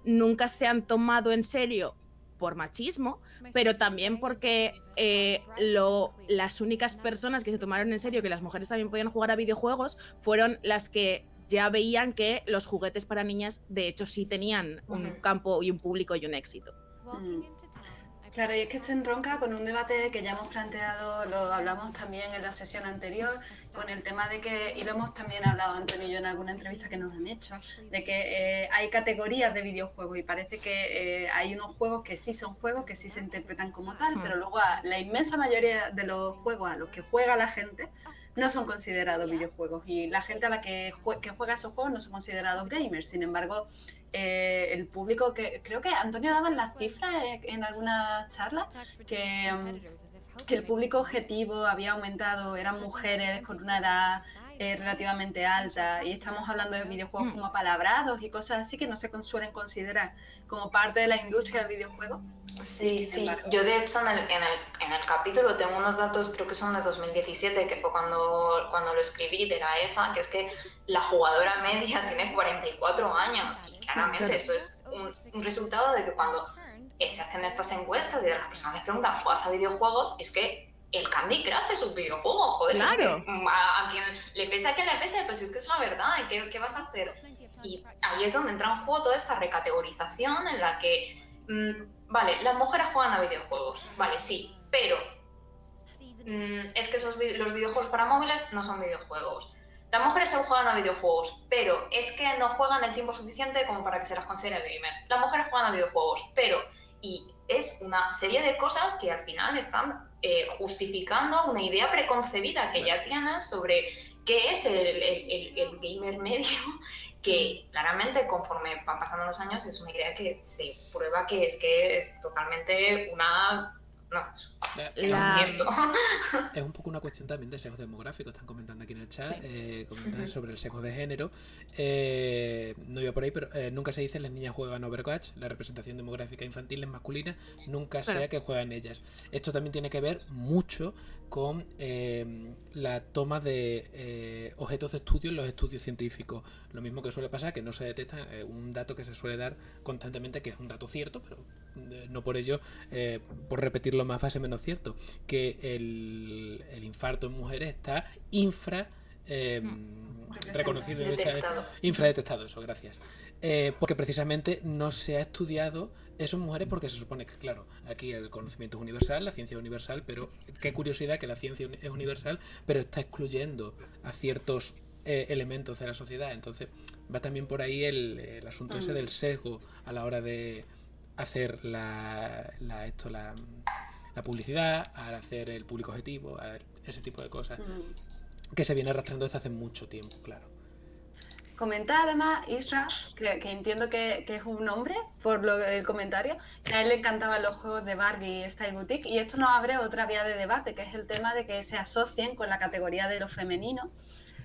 nunca se han tomado en serio por machismo, pero también porque las únicas personas que se tomaron en serio que las mujeres también podían jugar a videojuegos fueron las que ya veían que los juguetes para niñas de hecho sí tenían un campo y un público y un éxito. Claro, y es que esto entronca con un debate que ya hemos planteado, lo hablamos también en la sesión anterior, con el tema de que, y lo hemos también hablado Antonio y yo en alguna entrevista que nos han hecho, de que hay categorías de videojuegos y parece que hay unos juegos que sí son juegos, que sí se interpretan como tal, pero luego la inmensa mayoría de los juegos a los que juega la gente no son considerados videojuegos y la gente a la que juega esos juegos no son considerados gamers. Sin embargo, el público, que creo que Antonio daba las cifras en alguna charla, que el público objetivo había aumentado, eran mujeres con una edad relativamente alta, y estamos hablando de videojuegos como apalabrados y cosas así que no se suelen considerar como parte de la industria del videojuego. Sí, yo de hecho en el capítulo tengo unos datos, creo que son de 2017, que fue cuando lo escribí, de la ESA, que es que la jugadora media tiene 44 años, y claramente eso es un resultado de que cuando se hacen estas encuestas y las personas les preguntan, ¿juegas a videojuegos? Es que el Candy Crush es un videojuego, joder. Claro. Es que a quien le pese a quien le pese, pues es que es la verdad, ¿qué vas a hacer? Y ahí es donde entra en juego toda esta recategorización en la que, vale, las mujeres juegan a videojuegos, vale, sí, pero es que los videojuegos para móviles no son videojuegos. Las mujeres solo juegan a videojuegos, pero es que no juegan el tiempo suficiente como para que se las considere gamers. Las mujeres juegan a videojuegos, pero... Y es una serie de cosas que al final están justificando una idea preconcebida que ya tienen sobre qué es el gamer medio, que claramente conforme van pasando los años es una idea que se prueba que es totalmente una No, La- cierto. Es un poco una cuestión también de sesgo demográfico. Están comentando aquí en el chat, comentan Ujú. sobre el sesgo de género. No iba por ahí, pero nunca se dice las niñas juegan Overwatch. La representación demográfica infantil es masculina, nunca Claro. sea que juegan ellas. Esto también tiene que ver mucho con la toma de objetos de estudio en los estudios científicos. Lo mismo que suele pasar, que no se detecta un dato que se suele dar constantemente, que es un dato cierto, pero no por ello, por repetirlo más, va a ser menos cierto, que el infarto en mujeres está reconocido, Detectado. infradetectado, eso, gracias. Porque precisamente no se ha estudiado eso en mujeres, porque se supone que, claro, aquí el conocimiento es universal, la ciencia es universal, pero qué curiosidad que la ciencia es universal, pero está excluyendo a ciertos elementos de la sociedad. Entonces va también por ahí el asunto ese del sesgo a la hora de hacer la publicidad, al hacer el público objetivo, ese tipo de cosas que se viene arrastrando desde hace mucho tiempo, claro. Comenta además Isra, que entiendo que es un hombre, por el comentario, que a él le encantaban los juegos de Barbie y Style Boutique, y esto nos abre otra vía de debate, que es el tema de que se asocien con la categoría de lo femenino,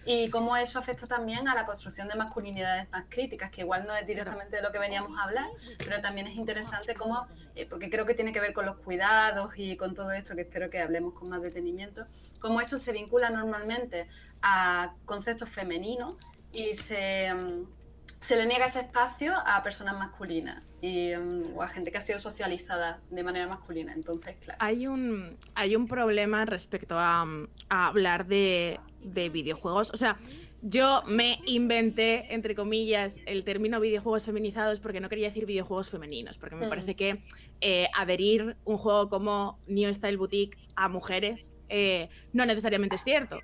y cómo eso afecta también a la construcción de masculinidades más críticas, que igual no es directamente de lo que veníamos a hablar, pero también es interesante cómo, porque creo que tiene que ver con los cuidados y con todo esto, que espero que hablemos con más detenimiento, cómo eso se vincula normalmente a conceptos femeninos y se le niega ese espacio a personas masculinas o a gente que ha sido socializada de manera masculina. Entonces, claro. Hay un problema respecto a hablar de videojuegos. O sea, yo me inventé, entre comillas, el término videojuegos feminizados porque no quería decir videojuegos femeninos, porque me parece que adherir un juego como Neo Style Boutique a mujeres no necesariamente es cierto.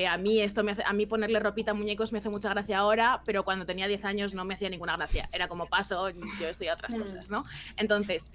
A mí ponerle ropita a muñecos me hace mucha gracia ahora, pero cuando tenía 10 años no me hacía ninguna gracia. Era como paso, yo estoy a otras cosas, ¿no? Entonces,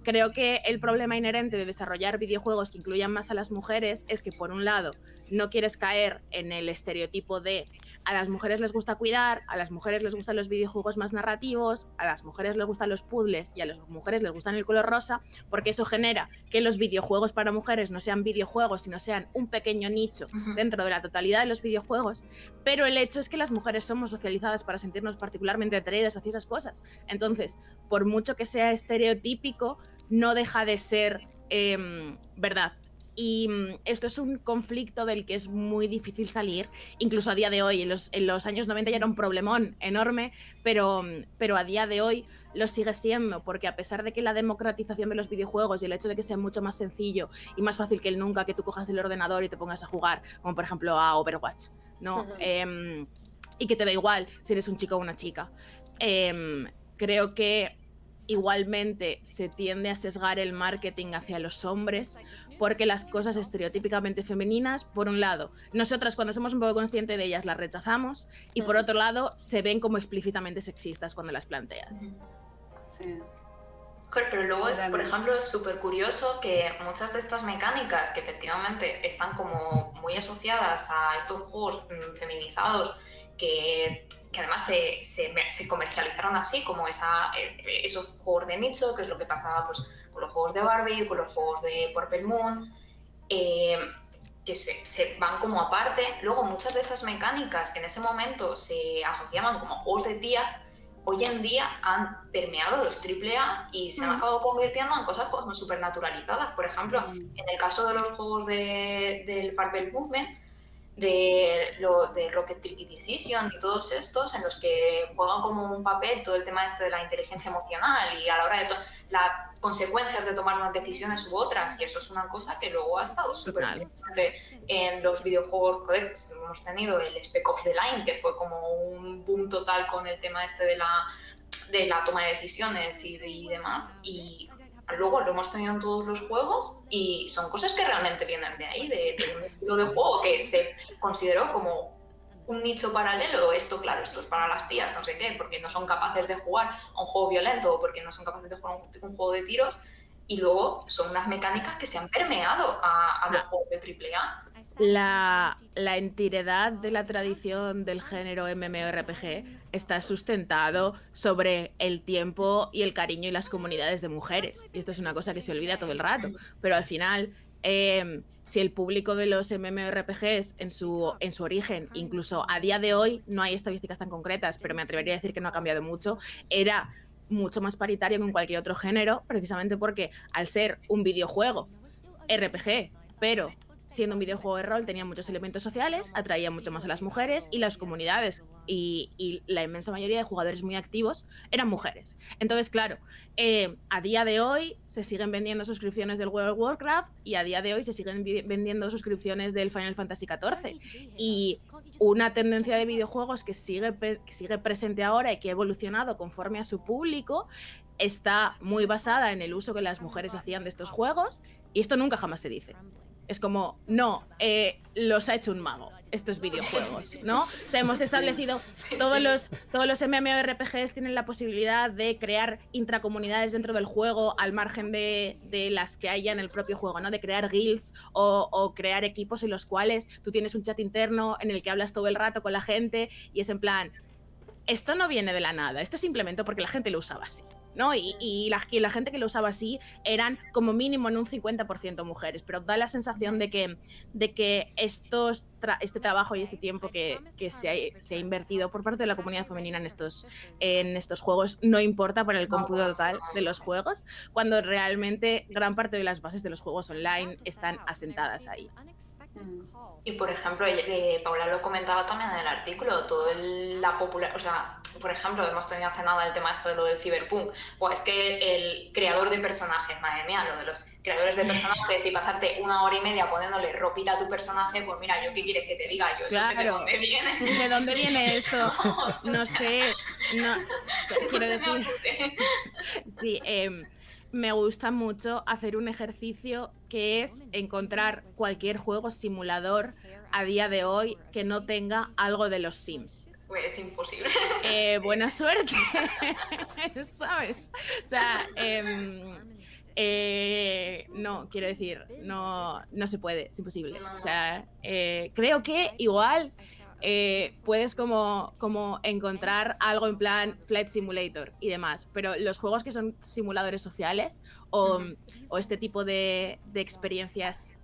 creo que el problema inherente de desarrollar videojuegos que incluyan más a las mujeres es que, por un lado, no quieres caer en el estereotipo de a las mujeres les gusta cuidar, a las mujeres les gustan los videojuegos más narrativos, a las mujeres les gustan los puzzles y a las mujeres les gustan el color rosa, porque eso genera que los videojuegos para mujeres no sean videojuegos, sino sean un pequeño nicho dentro de la totalidad de los videojuegos. Pero el hecho es que las mujeres somos socializadas para sentirnos particularmente atraídas hacia esas cosas. Entonces, por mucho que sea estereotípico, no deja de ser verdad. Y esto es un conflicto del que es muy difícil salir, incluso a día de hoy. En los años 90 ya era un problemón enorme, pero a día de hoy lo sigue siendo, porque a pesar de que la democratización de los videojuegos y el hecho de que sea mucho más sencillo y más fácil que nunca que tú cojas el ordenador y te pongas a jugar, como por ejemplo a Overwatch, ¿no? Y que te da igual si eres un chico o una chica. Creo que igualmente se tiende a sesgar el marketing hacia los hombres, porque las cosas estereotípicamente femeninas, por un lado, nosotras cuando somos un poco conscientes de ellas las rechazamos, y por otro lado se ven como explícitamente sexistas cuando las planteas. Sí. Pero luego es, por ejemplo, es súper curioso que muchas de estas mecánicas que efectivamente están como muy asociadas a estos juegos feminizados, que además se comercializaron así, como esos juegos de nicho, que es lo que pasaba pues, con los juegos de Barbie, con los juegos de Purple Moon, que se van como aparte. Luego muchas de esas mecánicas que en ese momento se asociaban como juegos de tías, hoy en día han permeado los AAA y se han acabado convirtiendo en cosas pues, súper naturalizadas. Por ejemplo, en el caso de los juegos del Purple Movement, de Rocket Tricky Decision y todos estos, en los que juegan como un papel todo el tema de la inteligencia emocional y a la hora de las consecuencias de tomar unas decisiones u otras, y eso es una cosa que luego ha estado súper presente en los videojuegos. Joder, pues hemos tenido el Spec Ops The Line, que fue como un boom total con el tema de la toma de decisiones y demás, y luego lo hemos tenido en todos los juegos y son cosas que realmente vienen de ahí, de un estilo de juego que se consideró como un nicho paralelo. Esto, claro, esto es para las tías, no sé qué, porque no son capaces de jugar a un juego violento o porque no son capaces de jugar a un juego de tiros, y luego son unas mecánicas que se han permeado a los juegos de AAA. La entereza de la tradición del género MMORPG está sustentado sobre el tiempo y el cariño y las comunidades de mujeres. Y esto es una cosa que se olvida todo el rato. Pero al final, si el público de los MMORPGs en su origen, incluso a día de hoy, no hay estadísticas tan concretas, pero me atrevería a decir que no ha cambiado mucho, era mucho más paritario que en cualquier otro género, precisamente porque al ser un videojuego RPG, pero siendo un videojuego de rol tenía muchos elementos sociales, atraía mucho más a las mujeres y las comunidades y la inmensa mayoría de jugadores muy activos eran mujeres. Entonces, claro, a día de hoy se siguen vendiendo suscripciones del World of Warcraft y a día de hoy se siguen vendiendo suscripciones del Final Fantasy XIV. Y una tendencia de videojuegos que sigue presente ahora y que ha evolucionado conforme a su público está muy basada en el uso que las mujeres hacían de estos juegos, y esto nunca jamás se dice. Es como, no, los ha hecho un mago, estos videojuegos, ¿no? O sea, hemos establecido, todos los MMORPGs tienen la posibilidad de crear intracomunidades dentro del juego al margen de las que haya en el propio juego, ¿no? De crear guilds o crear equipos en los cuales tú tienes un chat interno en el que hablas todo el rato con la gente y es en plan, esto no viene de la nada, esto es simplemente porque la gente lo usaba así, ¿no? Y la gente que lo usaba así eran como mínimo en un 50% mujeres, pero da la sensación de que este trabajo y este tiempo que se ha invertido por parte de la comunidad femenina en estos juegos no importa para el cómputo total de los juegos, cuando realmente gran parte de las bases de los juegos online están asentadas ahí. Y por ejemplo, Paula lo comentaba también en el artículo, o sea, por ejemplo, hemos tenido hace nada el tema esto de lo del Cyberpunk, pues es que el creador de personajes, madre mía, lo de los creadores de personajes y pasarte 1 hora y media poniéndole ropita a tu personaje, pues mira, ¿yo qué quieres que te diga? Yo claro. Eso sé de dónde viene. ¿De dónde viene eso? No sé, quiero decir... Sí, me gusta mucho hacer un ejercicio que es encontrar cualquier juego simulador a día de hoy que no tenga algo de los Sims. Pues es imposible. Buena suerte, ¿sabes? O sea, no, quiero decir, no se puede, es imposible. O sea, creo que igual puedes como encontrar algo en plan Flight Simulator y demás, pero los juegos que son simuladores sociales o este tipo de experiencias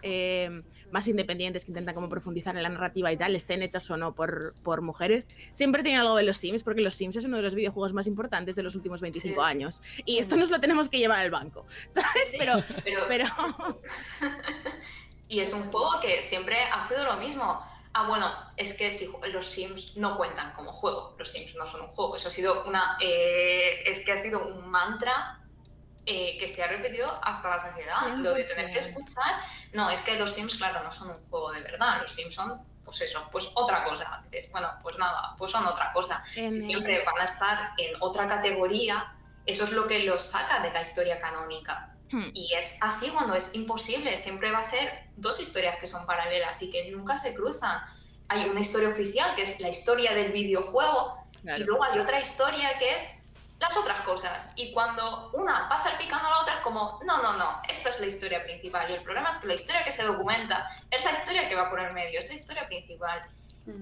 más independientes que intentan como profundizar en la narrativa y tal, estén hechas o no por mujeres, siempre tienen algo de los Sims, porque los Sims es uno de los videojuegos más importantes de los últimos 25 años y esto nos lo tenemos que llevar al banco, ¿sabes? Sí, pero... Y es un juego que siempre ha sido lo mismo. Ah, bueno, es que si los Sims no cuentan como juego, los Sims no son un juego. Eso ha sido ha sido un mantra que se ha repetido hasta la saciedad. Lo de tener que escuchar, no, es que los Sims, claro, no son un juego de verdad. Los Sims son, pues eso, pues otra cosa. Bueno, pues nada, pues son otra cosa. Si siempre van a estar en otra categoría, eso es lo que los saca de la historia canónica. Y es así cuando es imposible, siempre va a ser 2 historias que son paralelas y que nunca se cruzan. Hay una historia oficial que es la historia del videojuego, claro, y luego hay otra historia que es las otras cosas. Y cuando una pasa el picando a la otra es como, no, esta es la historia principal. Y el problema es que la historia que se documenta es la historia que va por el medio, es la historia principal.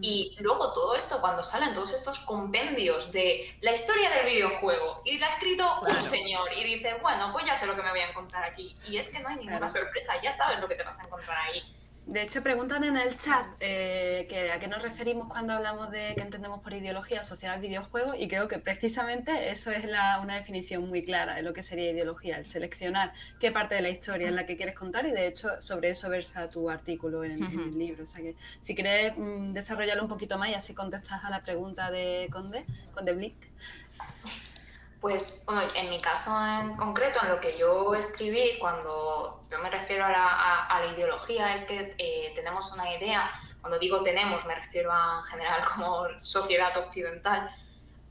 Y luego todo esto, cuando salen todos estos compendios de la historia del videojuego y la ha escrito un señor y dice, bueno, pues ya sé lo que me voy a encontrar aquí. Y es que no hay ninguna sorpresa, ya sabes lo que te vas a encontrar ahí. De hecho, preguntan en el chat que a qué nos referimos cuando hablamos de qué entendemos por ideología asociada al videojuego, y creo que precisamente eso es una definición muy clara de lo que sería ideología, el seleccionar qué parte de la historia es la que quieres contar, y de hecho sobre eso versa tu artículo en el libro. O sea que si quieres desarrollarlo un poquito más y así contestas a la pregunta de Conde Blick. Pues bueno, en mi caso en concreto, en lo que yo escribí, cuando yo me refiero a la ideología, es que tenemos una idea. Cuando digo tenemos, me refiero a en general como sociedad occidental.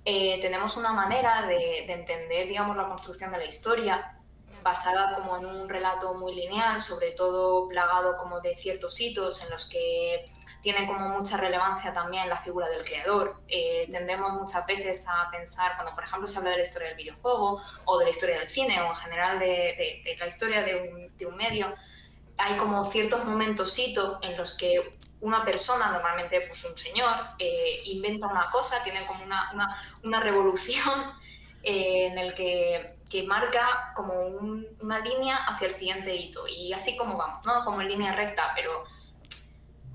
Tenemos una manera de entender, digamos, la construcción de la historia basada como en un relato muy lineal, sobre todo plagado como de ciertos hitos en los que tiene como mucha relevancia también la figura del creador. Tendemos muchas veces a pensar, cuando por ejemplo se habla de la historia del videojuego o de la historia del cine o en general de la historia de un medio, hay como ciertos momentos hitos en los que una persona, normalmente pues un señor, inventa una cosa, tiene como una revolución en el que marca como una línea hacia el siguiente hito. Y así como vamos, ¿no? Como en línea recta, pero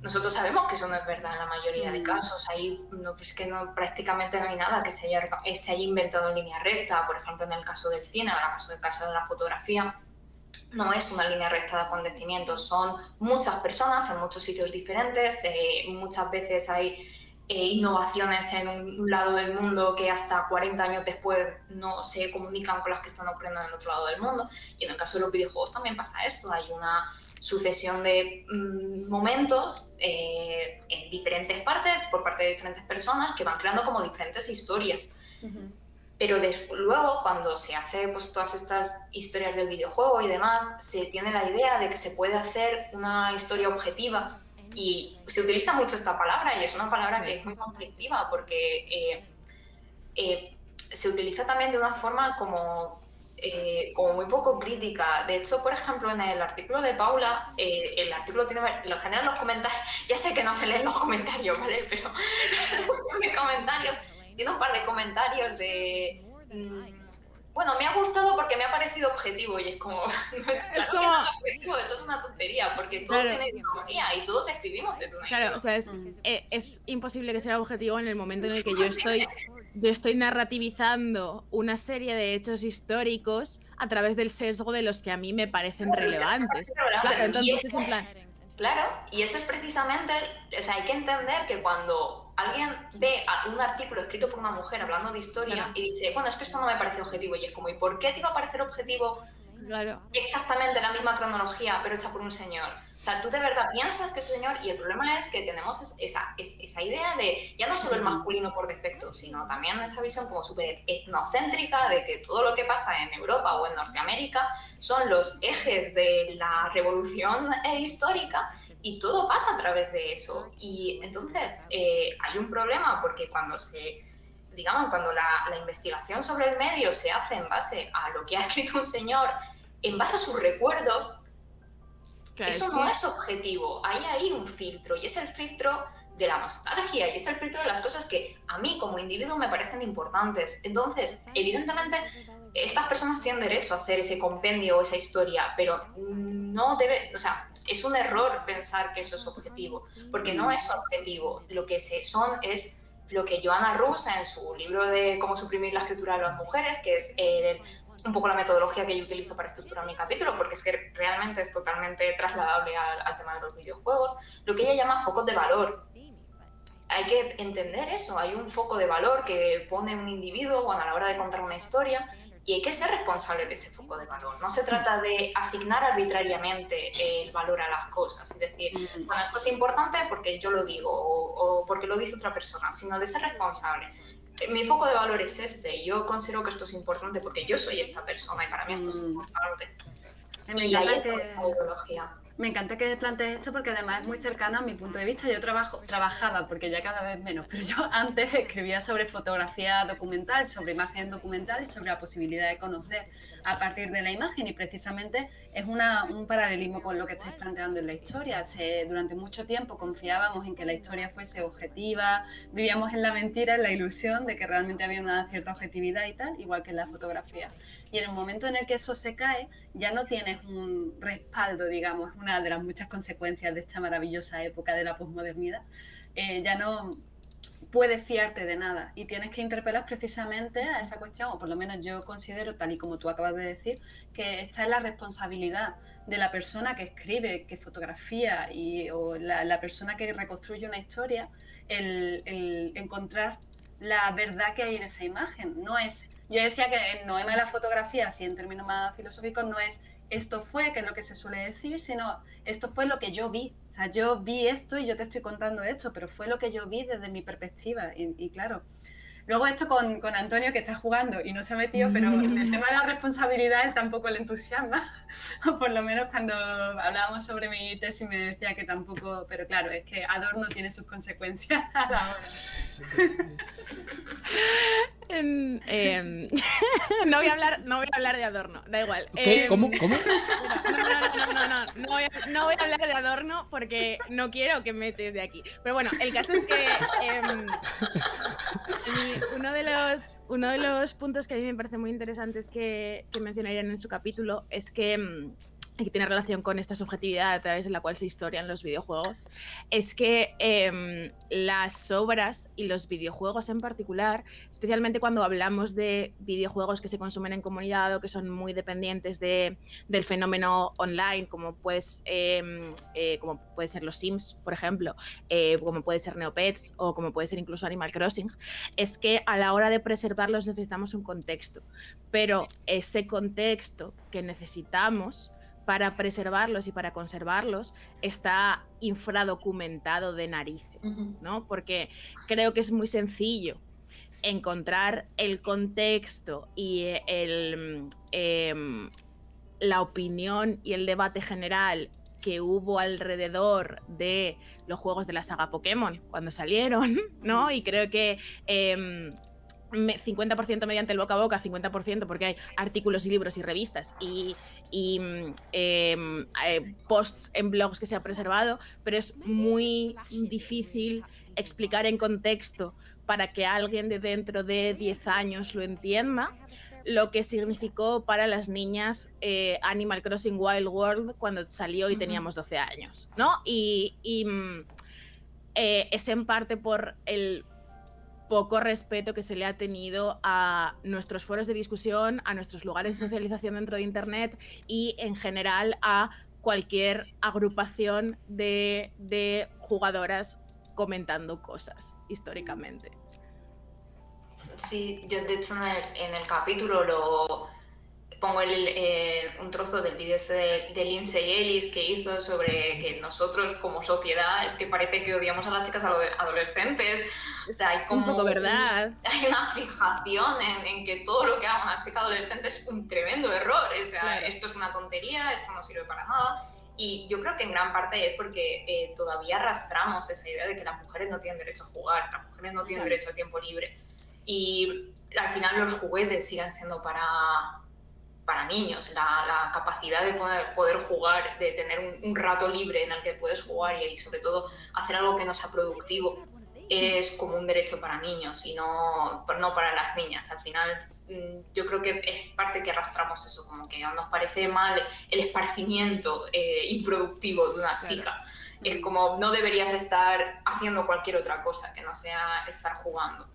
nosotros sabemos que eso no es verdad en la mayoría de casos. Ahí prácticamente no hay nada que se haya inventado en línea recta. Por ejemplo, en el caso del cine, en el caso de la fotografía, no es una línea recta de acontecimientos, son muchas personas en muchos sitios diferentes, muchas veces hay innovaciones en un lado del mundo que hasta 40 años después no se comunican con las que están ocurriendo en el otro lado del mundo. Y en el caso de los videojuegos también pasa esto, hay una sucesión de momentos en diferentes partes, por parte de diferentes personas, que van creando como diferentes historias. Pero luego, cuando se hace pues, todas estas historias del videojuego y demás, se tiene la idea de que se puede hacer una historia objetiva y se utiliza mucho esta palabra y es una palabra que es muy conflictiva porque se utiliza también de una forma como muy poco crítica. De hecho, por ejemplo, en el artículo de Paula, el artículo tiene, en general los comentarios, ya sé que no se leen los comentarios, ¿vale? Pero los comentarios, tiene un par de comentarios de... bueno, me ha gustado porque me ha parecido objetivo y es como... No es, claro como... que no es objetivo, eso es una tontería, porque todo tiene ideología y todos escribimos de una Claro, o sea, es imposible que sea objetivo en el momento en el que yo estoy narrativizando una serie de hechos históricos a través del sesgo de los que a mí me parecen relevantes. Claro, entonces es en plan... Claro, y eso es precisamente... O sea, hay que entender que cuando alguien ve un artículo escrito por una mujer hablando de historia y dice, bueno, es que esto no me parece objetivo, y es como, ¿y por qué te iba a parecer objetivo exactamente la misma cronología, pero hecha por un señor? O sea, tú de verdad piensas que ese señor, y el problema es que tenemos esa idea de ya no solo el masculino por defecto, sino también esa visión como súper etnocéntrica de que todo lo que pasa en Europa o en Norteamérica son los ejes de la revolución histórica, y todo pasa a través de eso. Y entonces hay un problema porque cuando la investigación sobre el medio se hace en base a lo que ha escrito un señor, en base a sus recuerdos, claro, eso no es objetivo. Hay ahí un filtro, y es el filtro de la nostalgia, y es el filtro de las cosas que a mí como individuo me parecen importantes. Entonces, evidentemente, estas personas tienen derecho a hacer ese compendio o esa historia, pero no debe... O sea, es un error pensar que eso es objetivo, porque no es objetivo. Lo que son es lo que Joanna Rus, en su libro de Cómo suprimir la escritura de las mujeres, que es un poco la metodología que yo utilizo para estructurar mi capítulo, porque es que realmente es totalmente trasladable al tema de los videojuegos, lo que ella llama focos de valor. Hay que entender eso, hay un foco de valor que pone un individuo a la hora de contar una historia, y hay que ser responsable de ese foco de valor. No se trata de asignar arbitrariamente el valor a las cosas, es decir, bueno, esto es importante porque yo lo digo o porque lo dice otra persona, sino de ser responsable. Mi foco de valor es este, y yo considero que esto es importante porque yo soy esta persona y para mí esto es importante. Y ahí está la ideología. Me encanta que plantees esto porque además es muy cercano a mi punto de vista. Yo trabajaba, porque ya cada vez menos, pero yo antes escribía sobre fotografía documental, sobre imagen documental y sobre la posibilidad de conocer a partir de la imagen, y precisamente es un paralelismo con lo que estáis planteando en la historia. Durante mucho tiempo confiábamos en que la historia fuese objetiva, vivíamos en la mentira, en la ilusión de que realmente había una cierta objetividad y tal, igual que en la fotografía. Y en el momento en el que eso se cae, ya no tienes un respaldo, digamos, una de las muchas consecuencias de esta maravillosa época de la posmodernidad. Ya no puedes fiarte de nada y tienes que interpelar precisamente a esa cuestión, o por lo menos yo considero, tal y como tú acabas de decir, que esta es la responsabilidad de la persona que escribe, que fotografía o la persona que reconstruye una historia, el encontrar la verdad que hay en esa imagen. No es, yo decía que el noema de la fotografía, así en términos más filosóficos, no es esto fue, que es lo que se suele decir, sino esto fue lo que yo vi. O sea, yo vi esto y yo te estoy contando esto, pero fue lo que yo vi desde mi perspectiva. Y claro, Luego esto con Antonio, que está jugando y no se ha metido, pero el tema de la responsabilidad él tampoco le entusiasma. O por lo menos cuando hablábamos sobre mi tesis me decía que tampoco, pero claro, es que Adorno tiene sus consecuencias a la hora. No voy a hablar de Adorno, da igual. ¿Qué? ¿Cómo? No voy a hablar de Adorno porque no quiero que me eches de aquí. Pero bueno, el caso es que uno de los puntos que a mí me parece muy interesantes que mencionarían en su capítulo es que y que tiene relación con esta subjetividad a través de la cual se historian los videojuegos, es que las obras y los videojuegos en particular, especialmente cuando hablamos de videojuegos que se consumen en comunidad o que son muy dependientes del fenómeno online, como puede ser los Sims, por ejemplo, como puede ser Neopets o como puede ser incluso Animal Crossing, es que a la hora de preservarlos necesitamos un contexto, pero ese contexto que necesitamos para preservarlos y para conservarlos está infradocumentado de narices, ¿no? Porque creo que es muy sencillo encontrar el contexto y la opinión y el debate general que hubo alrededor de los juegos de la saga Pokémon cuando salieron, ¿no? Y creo que 50% mediante el boca a boca, 50% porque hay artículos y libros y revistas y posts en blogs que se ha preservado, pero es muy difícil explicar en contexto para que alguien de dentro de 10 años lo entienda lo que significó para las niñas Animal Crossing Wild World cuando salió y teníamos 12 años, ¿no? Y es en parte por el poco respeto que se le ha tenido a nuestros foros de discusión, a nuestros lugares de socialización dentro de Internet y en general a cualquier agrupación de jugadoras comentando cosas históricamente. Sí, yo de hecho en el capítulo lo pongo un trozo del vídeo de Lindsay Ellis que hizo sobre que nosotros como sociedad es que parece que odiamos a las chicas adolescentes. O sea, hay como un poco verdad. Hay una fijación en que todo lo que haga una chica adolescente es un tremendo error. O sea, claro, esto es una tontería, esto no sirve para nada. Y yo creo que en gran parte es porque todavía arrastramos esa idea de que las mujeres no tienen derecho a jugar, las mujeres no tienen derecho al tiempo libre. Y al final los juguetes siguen siendo para niños, la capacidad de poder jugar, de tener un rato libre en el que puedes jugar y sobre todo hacer algo que no sea productivo, es como un derecho para niños y no para las niñas. Al final yo creo que es parte que arrastramos eso, como que nos parece mal el esparcimiento improductivo de una chica. Es como no deberías estar haciendo cualquier otra cosa que no sea estar jugando.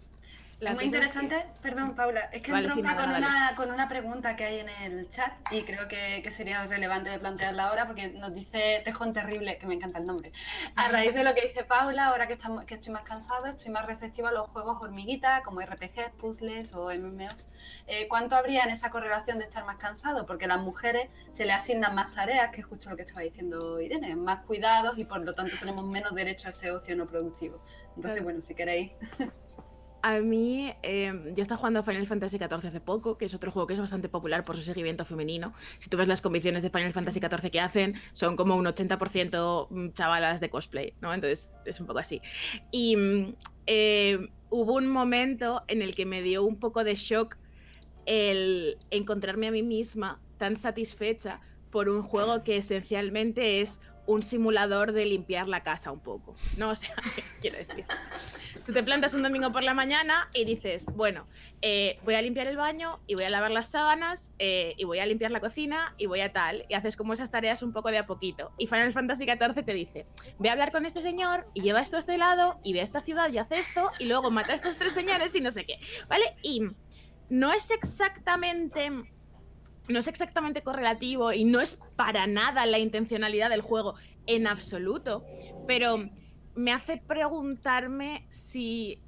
Es muy interesante, perdón Paula, es que entronca con una pregunta que hay en el chat y creo que sería relevante de plantearla ahora porque nos dice Tejón Terrible, que me encanta el nombre, a raíz de lo que dice Paula, ahora que estoy más cansado, estoy más receptiva a los juegos hormiguita como RPGs, puzzles o MMOs. ¿Cuánto habría en esa correlación de estar más cansado? Porque a las mujeres se les asignan más tareas, que es justo lo que estaba diciendo Irene, más cuidados y por lo tanto tenemos menos derecho a ese ocio no productivo. Entonces, bueno, si queréis... A mí, yo estaba jugando a Final Fantasy XIV hace poco, que es otro juego que es bastante popular por su seguimiento femenino. Si tú ves las convenciones de Final Fantasy XIV que hacen, son como un 80% chavalas de cosplay, ¿no? Entonces es un poco así. Y hubo un momento en el que me dio un poco de shock el encontrarme a mí misma tan satisfecha por un juego que esencialmente es un simulador de limpiar la casa un poco, ¿no? O sea, quiero decir, tú te plantas un domingo por la mañana y dices, bueno, voy a limpiar el baño y voy a lavar las sábanas y voy a limpiar la cocina y voy a tal, y haces como esas tareas un poco de a poquito. Y Final Fantasy XIV te dice, ve a hablar con este señor y lleva esto a este lado y ve a esta ciudad y hace esto y luego mata a estos 3 señores y no sé qué, ¿vale? Y no es exactamente correlativo y no es para nada la intencionalidad del juego en absoluto, pero me hace preguntarme si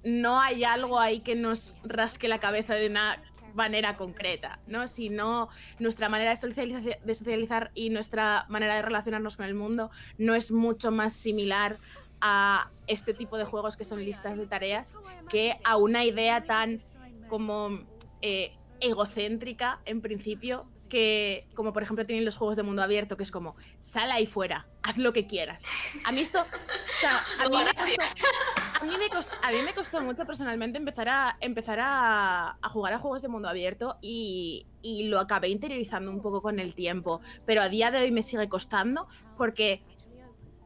no hay algo ahí que nos rasque la cabeza de una manera concreta, ¿no? Si no, nuestra manera de socializar y nuestra manera de relacionarnos con el mundo no es mucho más similar a este tipo de juegos que son listas de tareas que a una idea tan como egocéntrica en principio, que como por ejemplo tienen los juegos de mundo abierto, que es como sal ahí fuera, haz lo que quieras. A mí esto, o sea, a mí me costó mucho personalmente empezar a jugar a juegos de mundo abierto y lo acabé interiorizando un poco con el tiempo, pero a día de hoy me sigue costando porque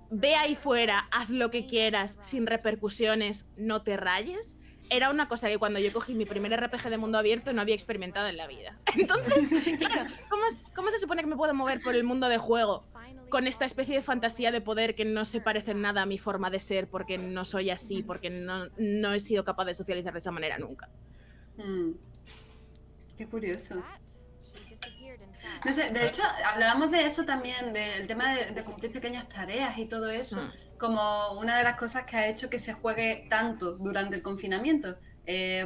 ve ahí fuera, haz lo que quieras, sin repercusiones, no te rayes. Era una cosa que cuando yo cogí mi primer RPG de mundo abierto no había experimentado en la vida. Entonces, claro, ¿cómo se supone que me puedo mover por el mundo de juego con esta especie de fantasía de poder que no se parece en nada a mi forma de ser, porque no soy así, porque no he sido capaz de socializar de esa manera nunca? Qué curioso. No sé, de hecho, hablábamos de eso también, del tema de cumplir pequeñas tareas y todo eso, como una de las cosas que ha hecho que se juegue tanto durante el confinamiento,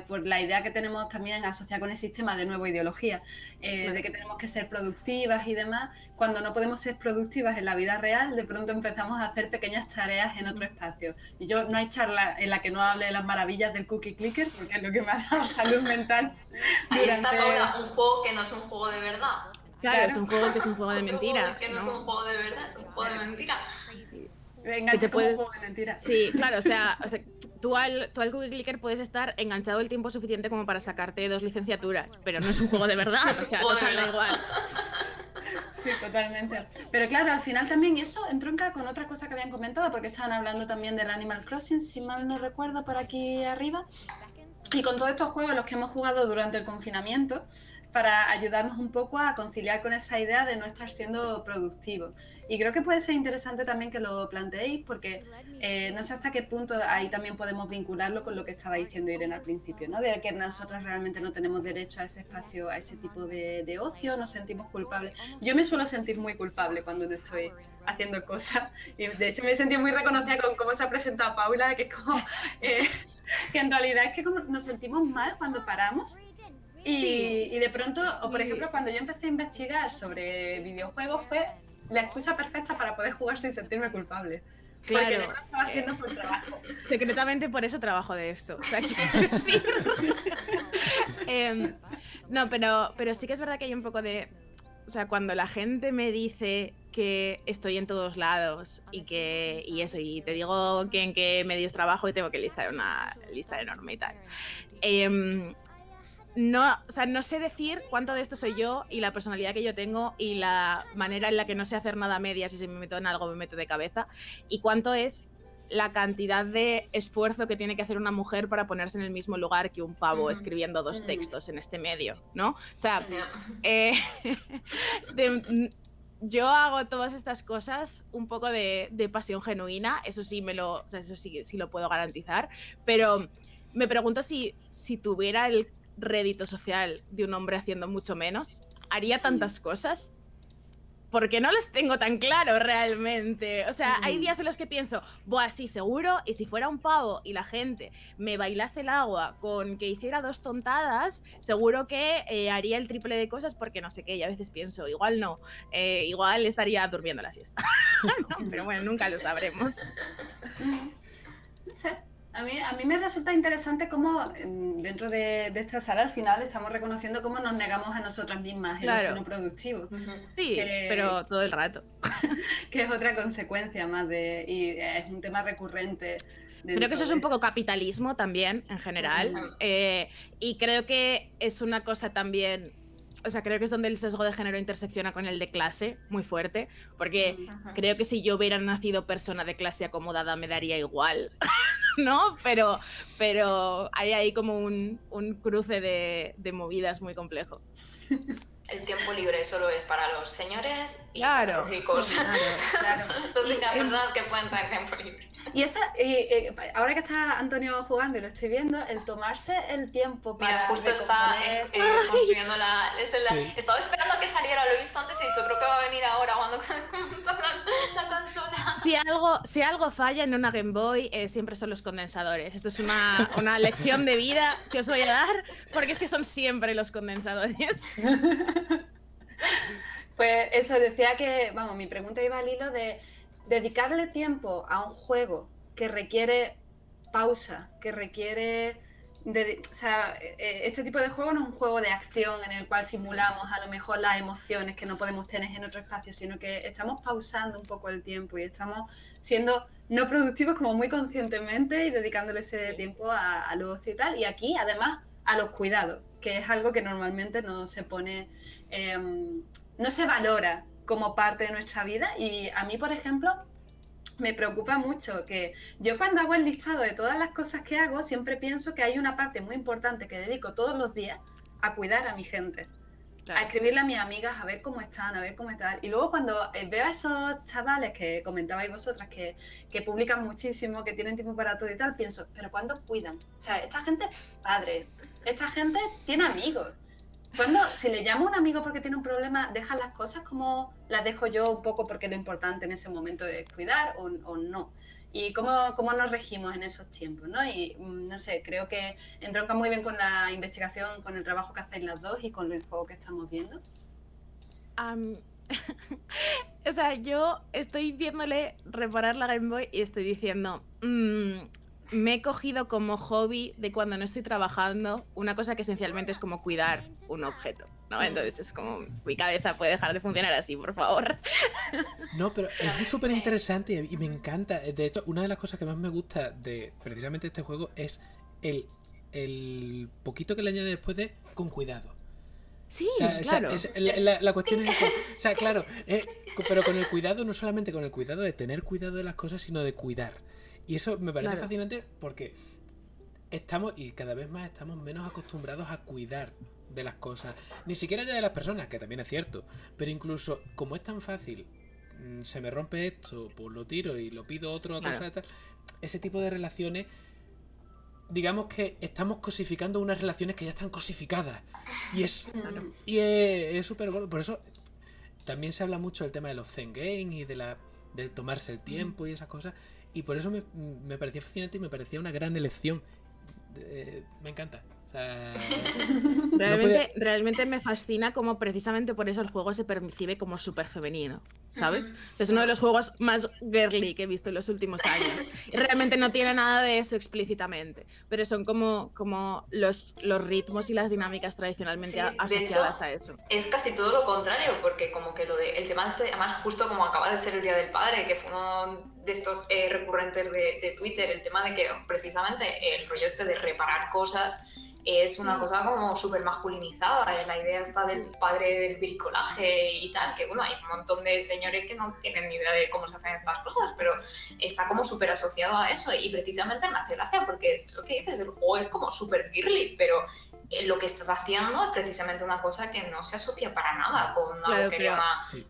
por la idea que tenemos también asociada con el sistema de nueva ideología, de que tenemos que ser productivas y demás. Cuando no podemos ser productivas en la vida real, de pronto empezamos a hacer pequeñas tareas en otro espacio. Y yo, no hay charla en la que no hable de las maravillas del cookie clicker, porque es lo que me ha dado salud mental. Ahí está, Paula, un juego que no es un juego de verdad. Claro, es un juego que es un juego de mentira. Que no es un juego de verdad, es un juego de mentira. Sí. Engancha como un juego de mentira. Sí, claro, o sea tú al Cookie Clicker puedes estar enganchado el tiempo suficiente como para sacarte 2 licenciaturas, pero no es un juego de verdad, o sea, no te da igual. Sí, totalmente. Pero claro, al final también eso entronca con otra cosa que habían comentado, porque estaban hablando también del Animal Crossing, si mal no recuerdo, por aquí arriba. Y con todos estos juegos los que hemos jugado durante el confinamiento, para ayudarnos un poco a conciliar con esa idea de no estar siendo productivos. Y creo que puede ser interesante también que lo planteéis, porque no sé hasta qué punto ahí también podemos vincularlo con lo que estaba diciendo Irene al principio, ¿no? De que nosotras realmente no tenemos derecho a ese espacio, a ese tipo de ocio, nos sentimos culpables. Yo me suelo sentir muy culpable cuando no estoy haciendo cosas, y de hecho me he sentido muy reconocida con cómo se ha presentado Paula, que es como que en realidad es que como nos sentimos mal cuando paramos. Y de pronto, o por ejemplo, cuando yo empecé a investigar sobre videojuegos, fue la excusa perfecta para poder jugar sin sentirme culpable. Claro. Porque no lo estaba haciendo por trabajo. Secretamente por eso trabajo de esto. O sea, no, pero sí que es verdad que hay un poco de... O sea, cuando la gente me dice que estoy en todos lados y eso, y te digo que en qué medios trabajo y tengo que listar una lista enorme y tal. No, o sea, no sé decir cuánto de esto soy yo y la personalidad que yo tengo y la manera en la que no sé hacer nada a medias y si me meto en algo me meto de cabeza, y cuánto es la cantidad de esfuerzo que tiene que hacer una mujer para ponerse en el mismo lugar que un pavo escribiendo 2 textos en este medio, ¿no? O sea, yo hago todas estas cosas un poco de pasión genuina, eso sí eso sí lo puedo garantizar, pero me pregunto si tuviera el rédito social de un hombre haciendo mucho menos, ¿haría tantas cosas? Porque no los tengo tan claro realmente. O sea, hay días en los que pienso, buah, sí, seguro, y si fuera un pavo y la gente me bailase el agua con que hiciera 2 tontadas, seguro que haría el triple de cosas porque no sé qué, y a veces pienso, igual no, igual estaría durmiendo la siesta. No, pero bueno, nunca lo sabremos. No sé. A mí me resulta interesante cómo dentro de esta sala al final estamos reconociendo cómo nos negamos a nosotras mismas el ocio no productivo. Sí, pero todo el rato. Que es otra consecuencia más y es un tema recurrente. Creo que eso es un poco capitalismo también, en general. Y creo que es una cosa también... O sea, creo que es donde el sesgo de género intersecciona con el de clase muy fuerte, porque creo que si yo hubiera nacido persona de clase acomodada me daría igual, ¿no? Pero hay ahí como un cruce de movidas muy complejo. El tiempo libre solo es para los señores y para los ricos. Claro. Entonces, las personas que pueden tener tiempo libre. Y eso, ahora que está Antonio jugando y lo estoy viendo, el tomarse el tiempo para... Mira, justo está construyendo Estaba esperando a que saliera, lo he visto antes y he dicho, creo que va a venir ahora cuando la consola. Si algo falla en una Game Boy, siempre son los condensadores. Esto es una lección de vida que os voy a dar, porque es que son siempre los condensadores. Pues eso, decía que, vamos, mi pregunta iba al hilo de dedicarle tiempo a un juego que requiere pausa, que requiere... o sea, este tipo de juego no es un juego de acción en el cual simulamos a lo mejor las emociones que no podemos tener en otro espacio, sino que estamos pausando un poco el tiempo y estamos siendo no productivos como muy conscientemente y dedicándole ese tiempo al ocio y tal. Y aquí, además, a los cuidados, que es algo que normalmente no se pone, no se valora como parte de nuestra vida. Y a mí, por ejemplo, me preocupa mucho que yo cuando hago el listado de todas las cosas que hago, siempre pienso que hay una parte muy importante que dedico todos los días a cuidar a mi gente. Claro. A escribirle a mis amigas, a ver cómo están, a ver cómo tal. Y luego cuando veo a esos chavales que comentabais vosotras, que publican muchísimo, que tienen tiempo para todo y tal, pienso, ¿pero cuándo cuidan? O sea, esta gente es padre, esta gente tiene amigos. Cuando, si le llamo a un amigo porque tiene un problema, ¿dejan las cosas como las dejo yo un poco porque lo importante en ese momento es cuidar o no? Y cómo nos regimos en esos tiempos, ¿no? Y no sé, creo que entronca muy bien con la investigación, con el trabajo que hacéis las dos y con el juego que estamos viendo. O sea, yo estoy viéndole reparar la Game Boy y estoy diciendo... me he cogido como hobby de cuando no estoy trabajando una cosa que esencialmente es como cuidar un objeto, ¿no? Entonces es como, mi cabeza puede dejar de funcionar así, por favor. No, pero es súper interesante y me encanta. De hecho, una de las cosas que más me gusta de precisamente este juego es el poquito que le añade después de con cuidado. Sí, claro. La cuestión es eso. O sea, claro, pero con el cuidado, no solamente con el cuidado de tener cuidado de las cosas, sino de cuidar. Y eso me parece fascinante porque estamos, y cada vez más estamos menos acostumbrados a cuidar de las cosas. Ni siquiera ya de las personas, que también es cierto. Pero incluso, como es tan fácil, se me rompe esto, pues lo tiro y lo pido otra cosa de tal. Ese tipo de relaciones, digamos que estamos cosificando unas relaciones que ya están cosificadas. Y es súper gordo. Por eso también se habla mucho del tema de los Zen Games y del tomarse el tiempo y esas cosas. Y por eso me parecía fascinante y me parecía una gran elección. Me encanta. O sea, realmente me fascina cómo precisamente por eso el juego se percibe como súper femenino, ¿sabes? Es uno de los juegos más girly que he visto en los últimos años. Y realmente no tiene nada de eso explícitamente, pero son como los ritmos y las dinámicas tradicionalmente asociadas a eso. Es casi todo lo contrario, porque como que el tema este, además justo como acaba de ser el Día del Padre, que fue uno de estos recurrentes de Twitter, el tema de que precisamente el rollo este de reparar cosas es una cosa como súper masculinizada. La idea está del padre del bricolaje y tal, que bueno, hay un montón de señores que no tienen ni idea de cómo se hacen estas cosas, pero está como súper asociado a eso y precisamente me hace gracia porque lo que dices, el juego es como súper girly, pero lo que estás haciendo es precisamente una cosa que no se asocia para nada con algo que haría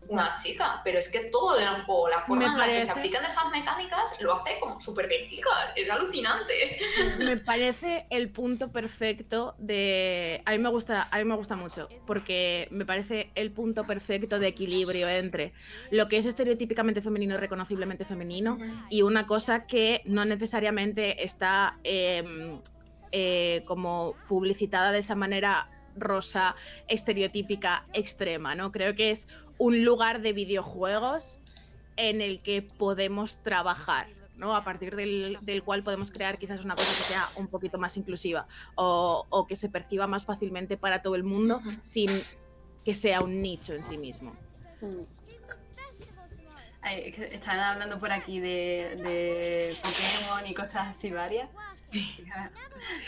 una chica, pero es que todo en el juego, la forma en la que se aplican esas mecánicas lo hace como súper de chica, es alucinante. Me parece el punto perfecto de... A mí me gusta mucho, porque me parece el punto perfecto de equilibrio entre lo que es estereotípicamente femenino, reconociblemente femenino, y una cosa que no necesariamente está... como publicitada de esa manera rosa, estereotípica, extrema, ¿no? Creo que es un lugar de videojuegos en el que podemos trabajar, ¿no? A partir del cual podemos crear quizás una cosa que sea un poquito más inclusiva o que se perciba más fácilmente para todo el mundo sin que sea un nicho en sí mismo. Están hablando por aquí de Pokémon y cosas así varias. Sí.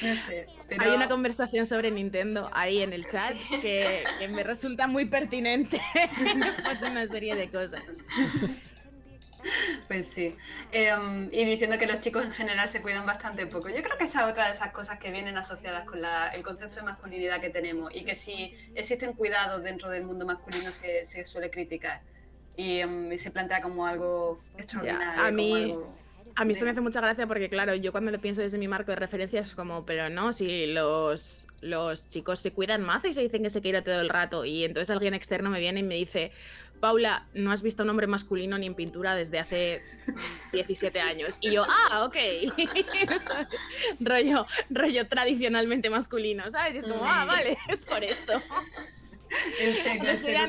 No sé, pero... Hay una conversación sobre Nintendo ahí en el chat que me resulta muy pertinente por una serie de cosas. Pues sí. Y diciendo que los chicos en general se cuidan bastante poco. Yo creo que esa es otra de esas cosas que vienen asociadas con el concepto de masculinidad que tenemos y que si existen cuidados dentro del mundo masculino se suele criticar. Y se plantea como algo extraordinario. A mí esto me hace mucha gracia porque, claro, yo cuando lo pienso desde mi marco de referencia es como, pero no, si los chicos se cuidan mazo y se dicen que se quiere todo el rato y entonces alguien externo me viene y me dice, Paula, no has visto a un hombre masculino ni en pintura desde hace 17 años. Y yo, ok. ¿Sabes? Rollo tradicionalmente masculino, ¿sabes? Y es como, vale, es por esto. En serio, Yo ya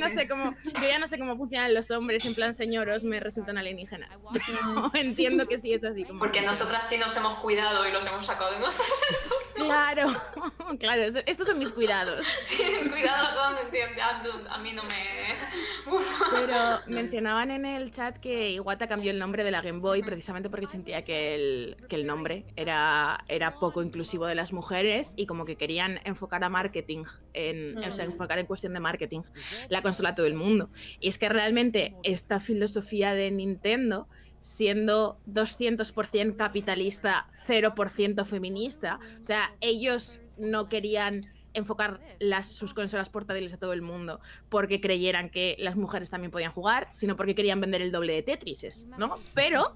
no sé cómo funcionan los hombres, en plan señoros me resultan alienígenas. Pero entiendo que sí es así. Como Porque nosotras sí nos hemos cuidado y los hemos sacado de nuestros entornos. Claro, estos son mis cuidados. Sí, cuidados son, entiende, a mí no me... Uf. Pero mencionaban en el chat que Iwata cambió el nombre de la Game Boy precisamente porque sentía que el nombre era poco inclusivo de las mujeres y como que querían enfocar a marketing, o sea, enfocar en cuestión de marketing la consola a todo el mundo. Y es que realmente esta filosofía de Nintendo, siendo 200% capitalista, 0% feminista, o sea, ellos no querían enfocar sus consolas portátiles a todo el mundo porque creyeran que las mujeres también podían jugar, sino porque querían vender el doble de Tetrises, ¿no? Pero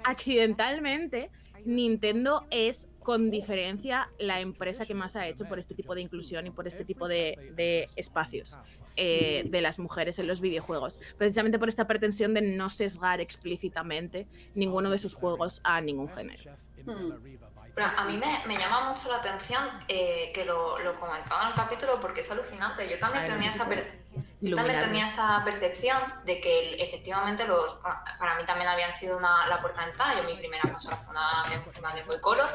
accidentalmente Nintendo es con diferencia la empresa que más ha hecho por este tipo de inclusión y por este tipo de espacios de las mujeres en los videojuegos, precisamente por esta pretensión de no sesgar explícitamente ninguno de sus juegos a ningún género. Pero a mí me llama mucho la atención que lo comentaba en el capítulo porque es alucinante. Yo también tenía esa percepción de que efectivamente para mí también habían sido la puerta de entrada. Yo mi primera consola fue una Game Boy Color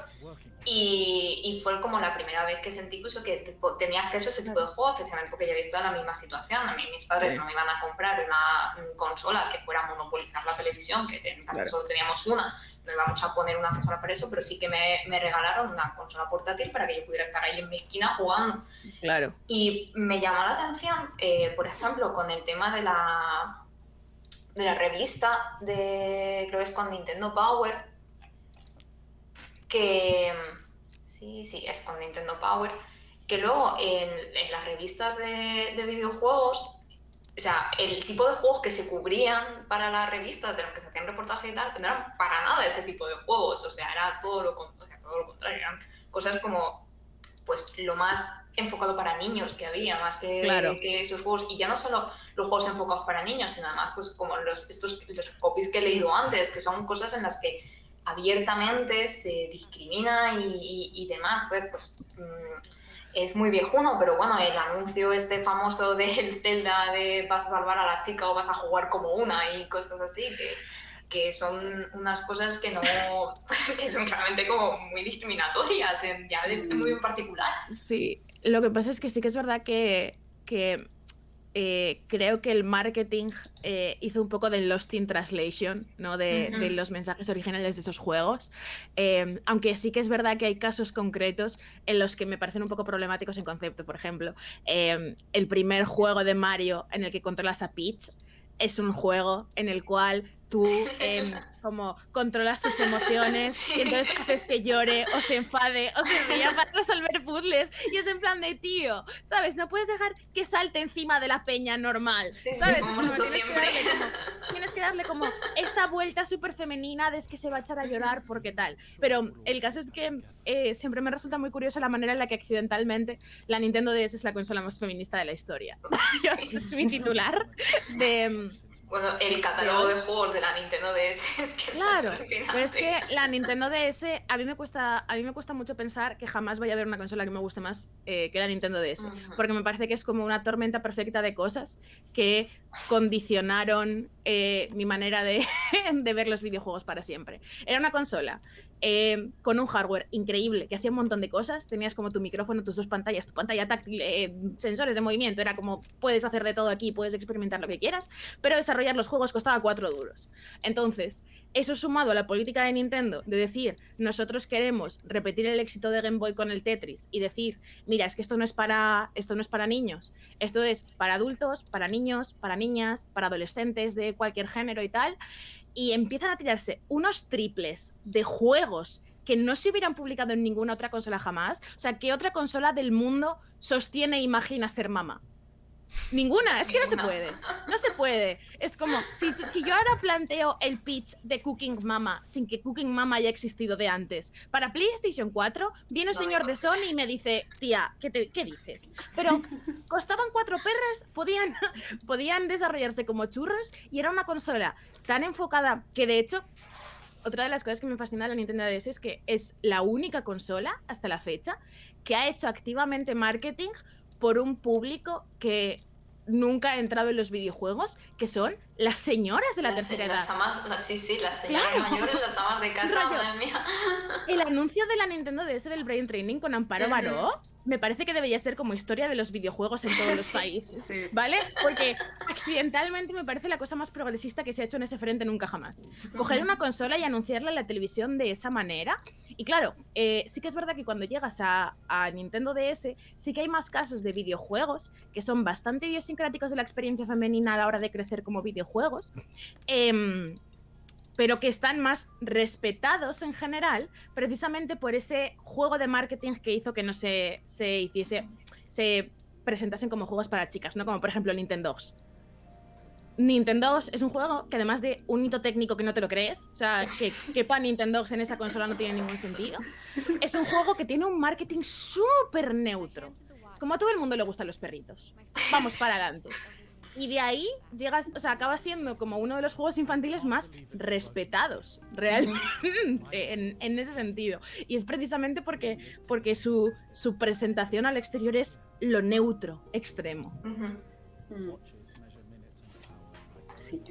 y fue como la primera vez que sentí incluso que tenía acceso a ese tipo de juegos, precisamente porque yo he visto la misma situación. A mí mis padres no me iban a comprar una consola que fuera a monopolizar la televisión, que en casa solo teníamos una. No íbamos a poner una consola para eso, pero sí que me regalaron una consola portátil para que yo pudiera estar ahí en mi esquina jugando. Claro. Y me llamó la atención, por ejemplo, con el tema de la revista creo que es con Nintendo Power, que sí, es con Nintendo Power, que luego en las revistas de videojuegos, o sea, el tipo de juegos que se cubrían para la revista, de los que se hacían reportajes y tal, no eran para nada ese tipo de juegos, o sea, era todo lo contrario, eran cosas como, pues, lo más enfocado para niños que había, más que esos juegos, y ya no solo los juegos enfocados para niños, sino además, pues, como los copies que he leído antes, que son cosas en las que abiertamente se discrimina y demás, pues es muy viejuno, pero bueno, el anuncio famoso del Zelda de vas a salvar a la chica o vas a jugar como una y cosas así, que son unas cosas que son realmente como muy discriminatorias, ya de muy en particular. Sí, lo que pasa es que sí que es verdad que creo que el marketing hizo un poco de Lost in Translation, ¿no? de los mensajes originales de esos juegos, aunque sí que es verdad que hay casos concretos en los que me parecen un poco problemáticos en concepto. Por ejemplo, el primer juego de Mario en el que controlas a Peach es un juego en el cual tú como controlas sus emociones y entonces haces que llore o se enfade o se ría para resolver puzzles y es en plan de tío, ¿sabes? No puedes dejar que salte encima de la peña normal, ¿sabes? Como nosotros siempre. Tienes que darle como esta vuelta súper femenina de es que se va a echar a llorar porque tal. Pero el caso es que siempre me resulta muy curiosa la manera en la que accidentalmente la Nintendo DS es la consola más feminista de la historia. Este es mi titular de... Bueno, el catálogo de juegos de la Nintendo DS es que claro, pero es que la Nintendo DS a mí me cuesta mucho pensar que jamás vaya a haber una consola que me guste más que la Nintendo DS, porque me parece que es como una tormenta perfecta de cosas que condicionaron mi manera de ver los videojuegos para siempre. Era una consola con un hardware increíble que hacía un montón de cosas. Tenías como tu micrófono, tus dos pantallas, tu pantalla táctil, sensores de movimiento. Era como, puedes hacer de todo aquí, puedes experimentar lo que quieras, pero desarrollar los juegos costaba 4 duros. Entonces, eso sumado a la política de Nintendo de decir, nosotros queremos repetir el éxito de Game Boy con el Tetris y decir, mira, es que esto no es para niños, esto es para adultos, para niños, para niñas, para adolescentes de cualquier género y tal, y empiezan a tirarse unos triples de juegos que no se hubieran publicado en ninguna otra consola jamás. O sea, ¿qué otra consola del mundo sostiene e imagina ser mamá? Ninguna, es que no se puede. No se puede. Es como, si yo ahora planteo el pitch de Cooking Mama sin que Cooking Mama haya existido de antes, para PlayStation 4, viene un señor de Sony y me dice, tía, ¿qué dices? Pero costaban 4 perras, podían desarrollarse como churros y era una consola tan enfocada que, de hecho, otra de las cosas que me fascina de la Nintendo DS es que es la única consola, hasta la fecha, que ha hecho activamente marketing por un público que nunca he entrado en los videojuegos, que son las señoras de la tercera edad. Las señoras mayores, las amas de casa, madre mía. El anuncio de la Nintendo DS del Brain Training con Amparo Baró me parece que debería ser como historia de los videojuegos en todos los países, ¿vale? Porque accidentalmente me parece la cosa más progresista que se ha hecho en ese frente nunca jamás. Coger una consola y anunciarla en la televisión de esa manera. Y claro, sí que es verdad que cuando llegas a Nintendo DS, sí que hay más casos de videojuegos que son bastante idiosincráticos de la experiencia femenina a la hora de crecer como videojuegos. Pero que están más respetados en general, precisamente por ese juego de marketing que hizo que no se presentasen como juegos para chicas, ¿no? Como por ejemplo Nintendogs. Nintendogs es un juego que además de un hito técnico que no te lo crees, o sea, que quepa Nintendogs en esa consola no tiene ningún sentido, es un juego que tiene un marketing súper neutro. Es como a todo el mundo le gustan los perritos. Vamos para adelante. Y de ahí llegas, o sea, acaba siendo como uno de los juegos infantiles más respetados, realmente, en ese sentido. Y es precisamente porque su presentación al exterior es lo neutro, extremo. Sí.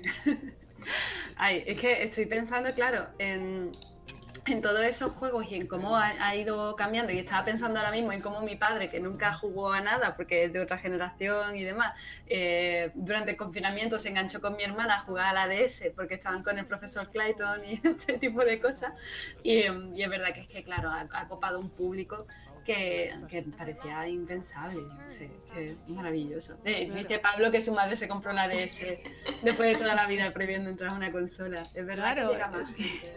Ay, es que estoy pensando, claro, en todos esos juegos y en cómo ha ido cambiando, y estaba pensando ahora mismo en cómo mi padre, que nunca jugó a nada porque es de otra generación y demás, durante el confinamiento se enganchó con mi hermana a jugar a la DS porque estaban con el profesor Clayton y este tipo de cosas, y es verdad que es que claro, ha copado un público que parecía impensable, no sé, que maravilloso. Dice Pablo que su madre se compró la DS después de toda la vida previendo entrar a una consola. Es verdad, claro, que llega más gente.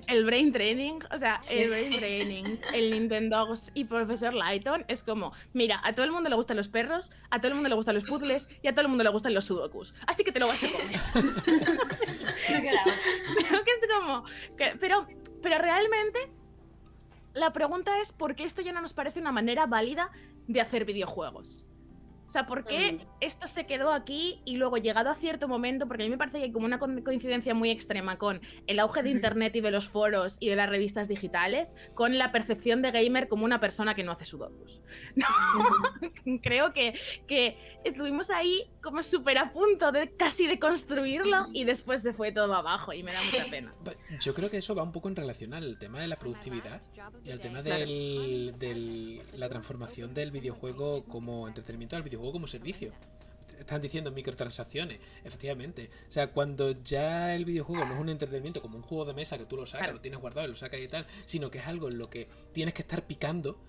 El Brain Training, o sea, el Brain Training, el Nintendogs y Profesor Layton es como, mira, a todo el mundo le gustan los perros, a todo el mundo le gustan los puzzles y a todo el mundo le gustan los sudokus. Así que te lo vas a comer. Creo que es como... Pero realmente... La pregunta es ¿por qué esto ya no nos parece una manera válida de hacer videojuegos? O sea, ¿por qué esto se quedó aquí y luego llegado a cierto momento? Porque a mí me parece que hay como una coincidencia muy extrema con el auge de internet y de los foros y de las revistas digitales, con la percepción de gamer como una persona que no hace sudokus. No, creo que estuvimos ahí como súper a punto de casi de construirlo y después se fue todo abajo y me da mucha pena. Yo creo que eso va un poco en relación al tema de la productividad y al tema de la transformación del videojuego como entretenimiento al videojuego como servicio. Están diciendo microtransacciones, efectivamente. O sea, cuando ya el videojuego no es un entretenimiento como un juego de mesa que tú lo sacas, lo tienes guardado y lo sacas y tal, sino que es algo en lo que tienes que estar picando,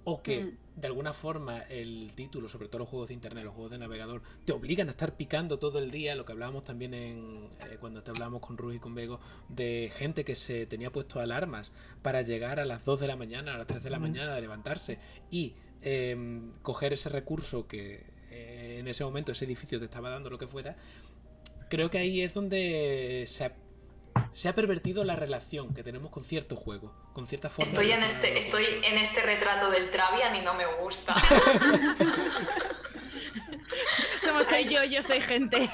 o que de alguna forma el título, sobre todo los juegos de internet, los juegos de navegador, te obligan a estar picando todo el día. Lo que hablábamos también cuando te hablábamos con Ruiz y con Bego, de gente que se tenía puesto alarmas para llegar a las 2 de la mañana, a las 3 de la mañana, a levantarse y coger ese recurso que en ese momento ese edificio te estaba dando, lo que fuera. Creo que ahí es donde se ha pervertido la relación que tenemos con cierto juego, con cierta forma. Estoy en este retrato del Travian y no me gusta. Como soy yo soy gente.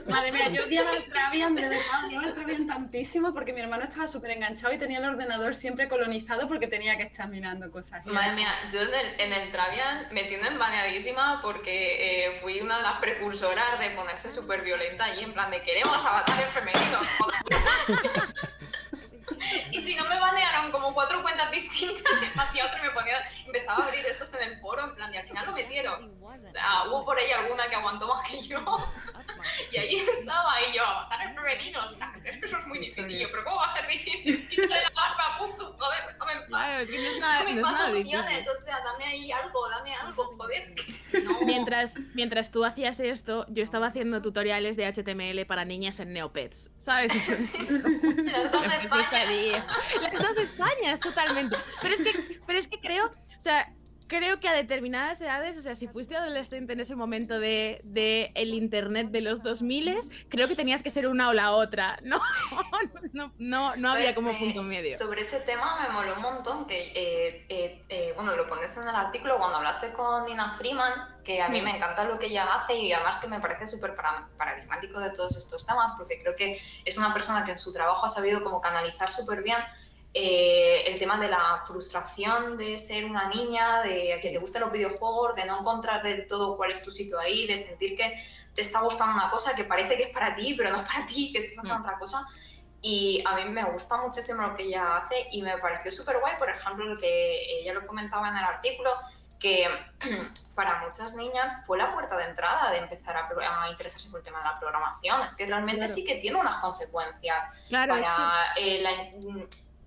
Madre mía, yo odiaba el Travian, de verdad, odiaba el Travian tantísimo porque mi hermano estaba súper enganchado y tenía el ordenador siempre colonizado porque tenía que estar mirando cosas. Madre mía, yo en el Travian me tiene embaneadísima porque fui una de las precursoras de ponerse súper violenta y en plan de queremos avatares femeninos, joder. Y si no me banearon como 4 cuentas distintas, hacía otra y empezaba a abrir estos en el foro, en plan, y al final lo metieron. O sea, hubo por ahí alguna que aguantó más que yo. Y ahí estaba, y yo, avatares femeninos, o sea, es que eso es muy difícil. Y yo, pero ¿cómo va a ser difícil? Quítale la barba a punto, joder, déjame en paz. Claro, es que no es nada opiniones, o sea, dame ahí algo, joder. No. Mientras tú hacías esto, yo estaba haciendo tutoriales de HTML para niñas en Neopets, ¿sabes? Las dos Españas. Las dos Españas, totalmente. Pero es que creo, o sea, creo que a determinadas edades, o sea, si fuiste adolescente en ese momento de el internet de los 2000, creo que tenías que ser una o la otra. No había como punto medio. Sobre ese tema me moló un montón que, bueno, lo pones en el artículo cuando hablaste con Nina Freeman, que a mí me encanta lo que ella hace y además que me parece súper paradigmático de todos estos temas, porque creo que es una persona que en su trabajo ha sabido como canalizar súper bien el tema de la frustración de ser una niña, de que te gusten los videojuegos, de no encontrar del todo cuál es tu sitio ahí, de sentir que te está gustando una cosa que parece que es para ti, pero no es para ti, que estás haciendo otra cosa. Y a mí me gusta muchísimo lo que ella hace y me pareció súper guay, por ejemplo, lo que ella lo comentaba en el artículo, que para muchas niñas fue la puerta de entrada de empezar a interesarse por el tema de la programación. Es que realmente sí que tiene unas consecuencias para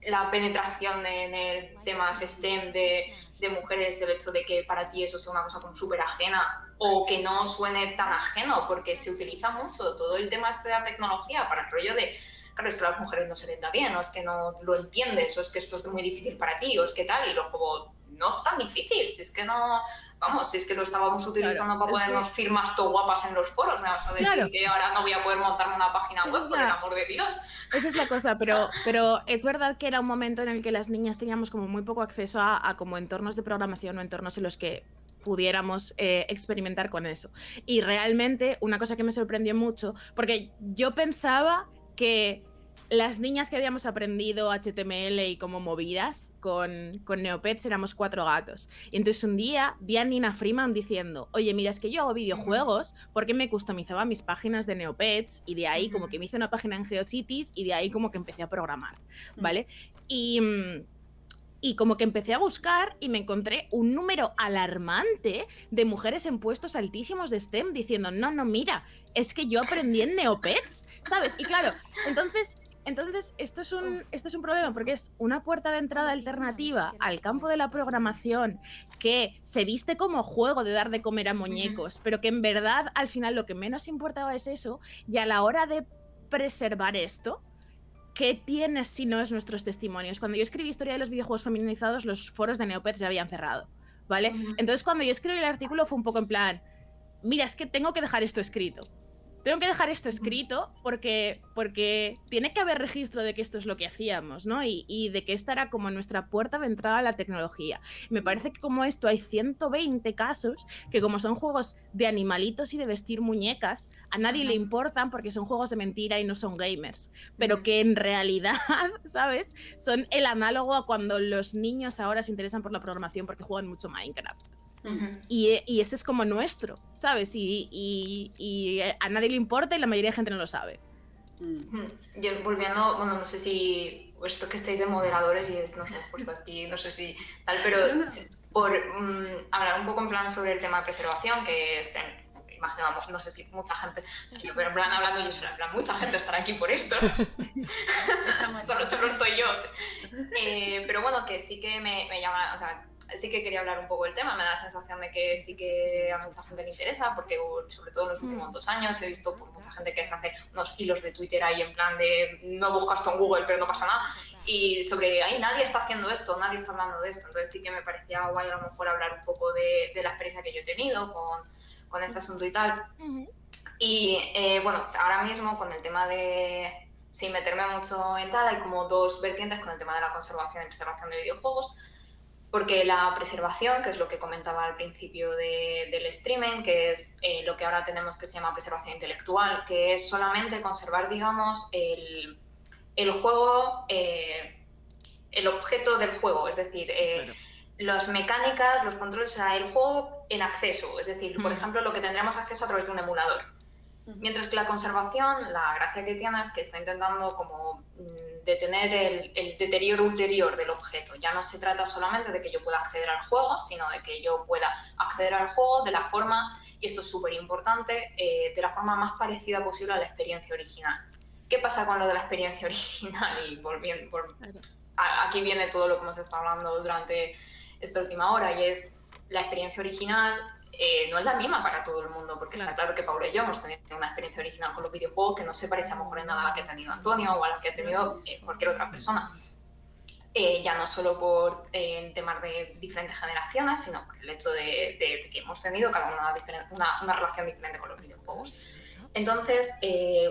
la penetración en el tema STEM de mujeres, el hecho de que para ti eso sea una cosa como súper ajena o que no suene tan ajeno, porque se utiliza mucho todo el tema de la tecnología para el rollo de, claro, es que a las mujeres no se les da bien, o es que no lo entiendes, o es que esto es muy difícil para ti, o es que tal, y luego como, no es tan difícil, si es que no, vamos, si es que lo estábamos utilizando para ponernos firmas todo guapas en los foros, me vas a decir que ahora no voy a poder montarme una página web, por el amor de Dios. Esa es la cosa, pero es verdad que era un momento en el que las niñas teníamos como muy poco acceso a como entornos de programación o entornos en los que pudiéramos experimentar con eso. Y realmente una cosa que me sorprendió mucho, porque yo pensaba que las niñas que habíamos aprendido HTML y como movidas con Neopets éramos 4 gatos. Y entonces un día vi a Nina Freeman diciendo, oye, mira, es que yo hago videojuegos porque me customizaba mis páginas de Neopets y de ahí como que me hice una página en GeoCities y de ahí como que empecé a programar, ¿vale? Y como que empecé a buscar y me encontré un número alarmante de mujeres en puestos altísimos de STEM diciendo, no, mira, es que yo aprendí en Neopets, ¿sabes? Y claro, entonces esto es un problema porque es una puerta de entrada alternativa al campo de la programación que se viste como juego de dar de comer a muñecos, pero que en verdad al final lo que menos importaba es eso, y a la hora de preservar esto, ¿qué tienes si no es nuestros testimonios? Cuando yo escribí Historia de los videojuegos feminizados, los foros de Neopets ya habían cerrado, ¿vale? Entonces cuando yo escribí el artículo fue un poco en plan, mira, es que tengo que dejar esto escrito. Tengo que dejar esto escrito porque tiene que haber registro de que esto es lo que hacíamos, ¿no? Y de que esta era como nuestra puerta de entrada a la tecnología. Me parece que como esto hay 120 casos que como son juegos de animalitos y de vestir muñecas, a nadie le importan porque son juegos de mentira y no son gamers. Pero que en realidad, ¿sabes? Son el análogo a cuando los niños ahora se interesan por la programación porque juegan mucho Minecraft. Y ese es como nuestro, ¿sabes? Y a nadie le importa y la mayoría de gente no lo sabe. Yo volviendo, bueno, no sé si esto que estáis de moderadores y nos hemos puesto aquí, no sé si tal, pero por hablar un poco en plan sobre el tema de preservación, que es, imaginamos, no sé si mucha gente, yo pero en plan hablando yo solo, en plan mucha gente estará aquí por esto, solo estoy yo, pero bueno, que sí que me llama, o sea, sí que quería hablar un poco del tema, me da la sensación de que sí que a mucha gente le interesa, porque sobre todo en los últimos 2 años he visto por mucha gente que se hace unos hilos de Twitter ahí en plan de no buscas tú en Google pero no pasa nada, y sobre ahí nadie está haciendo esto, nadie está hablando de esto, entonces sí que me parecía guay a lo mejor hablar un poco de la experiencia que yo he tenido con este asunto y tal. Y bueno, ahora mismo con el tema de, sin meterme mucho en tal, hay como 2 vertientes con el tema de la conservación y preservación de videojuegos. Porque la preservación, que es lo que comentaba al principio del streaming, que es lo que ahora tenemos que se llama preservación intelectual, que es solamente conservar, digamos, el juego, el objeto del juego, es decir, las mecánicas, los controles, o sea, el juego en acceso, es decir, por ejemplo, lo que tendremos acceso a través de un emulador. Mientras que la conservación, la gracia que tiene es que está intentando como detener el deterioro ulterior del objeto. Ya no se trata solamente de que yo pueda acceder al juego, sino de que yo pueda acceder al juego de la forma, y esto es súper importante, de la forma más parecida posible a la experiencia original. ¿Qué pasa con lo de la experiencia original? Y aquí viene todo lo que hemos estado hablando durante esta última hora, y es la experiencia original. No es la misma para todo el mundo, porque está claro que Paula y yo hemos tenido una experiencia original con los videojuegos que no se parece a lo mejor en nada a la que ha tenido Antonio o a la que ha tenido cualquier otra persona. Ya no solo por temas de diferentes generaciones, sino por el hecho de que hemos tenido cada una relación diferente con los videojuegos. Entonces,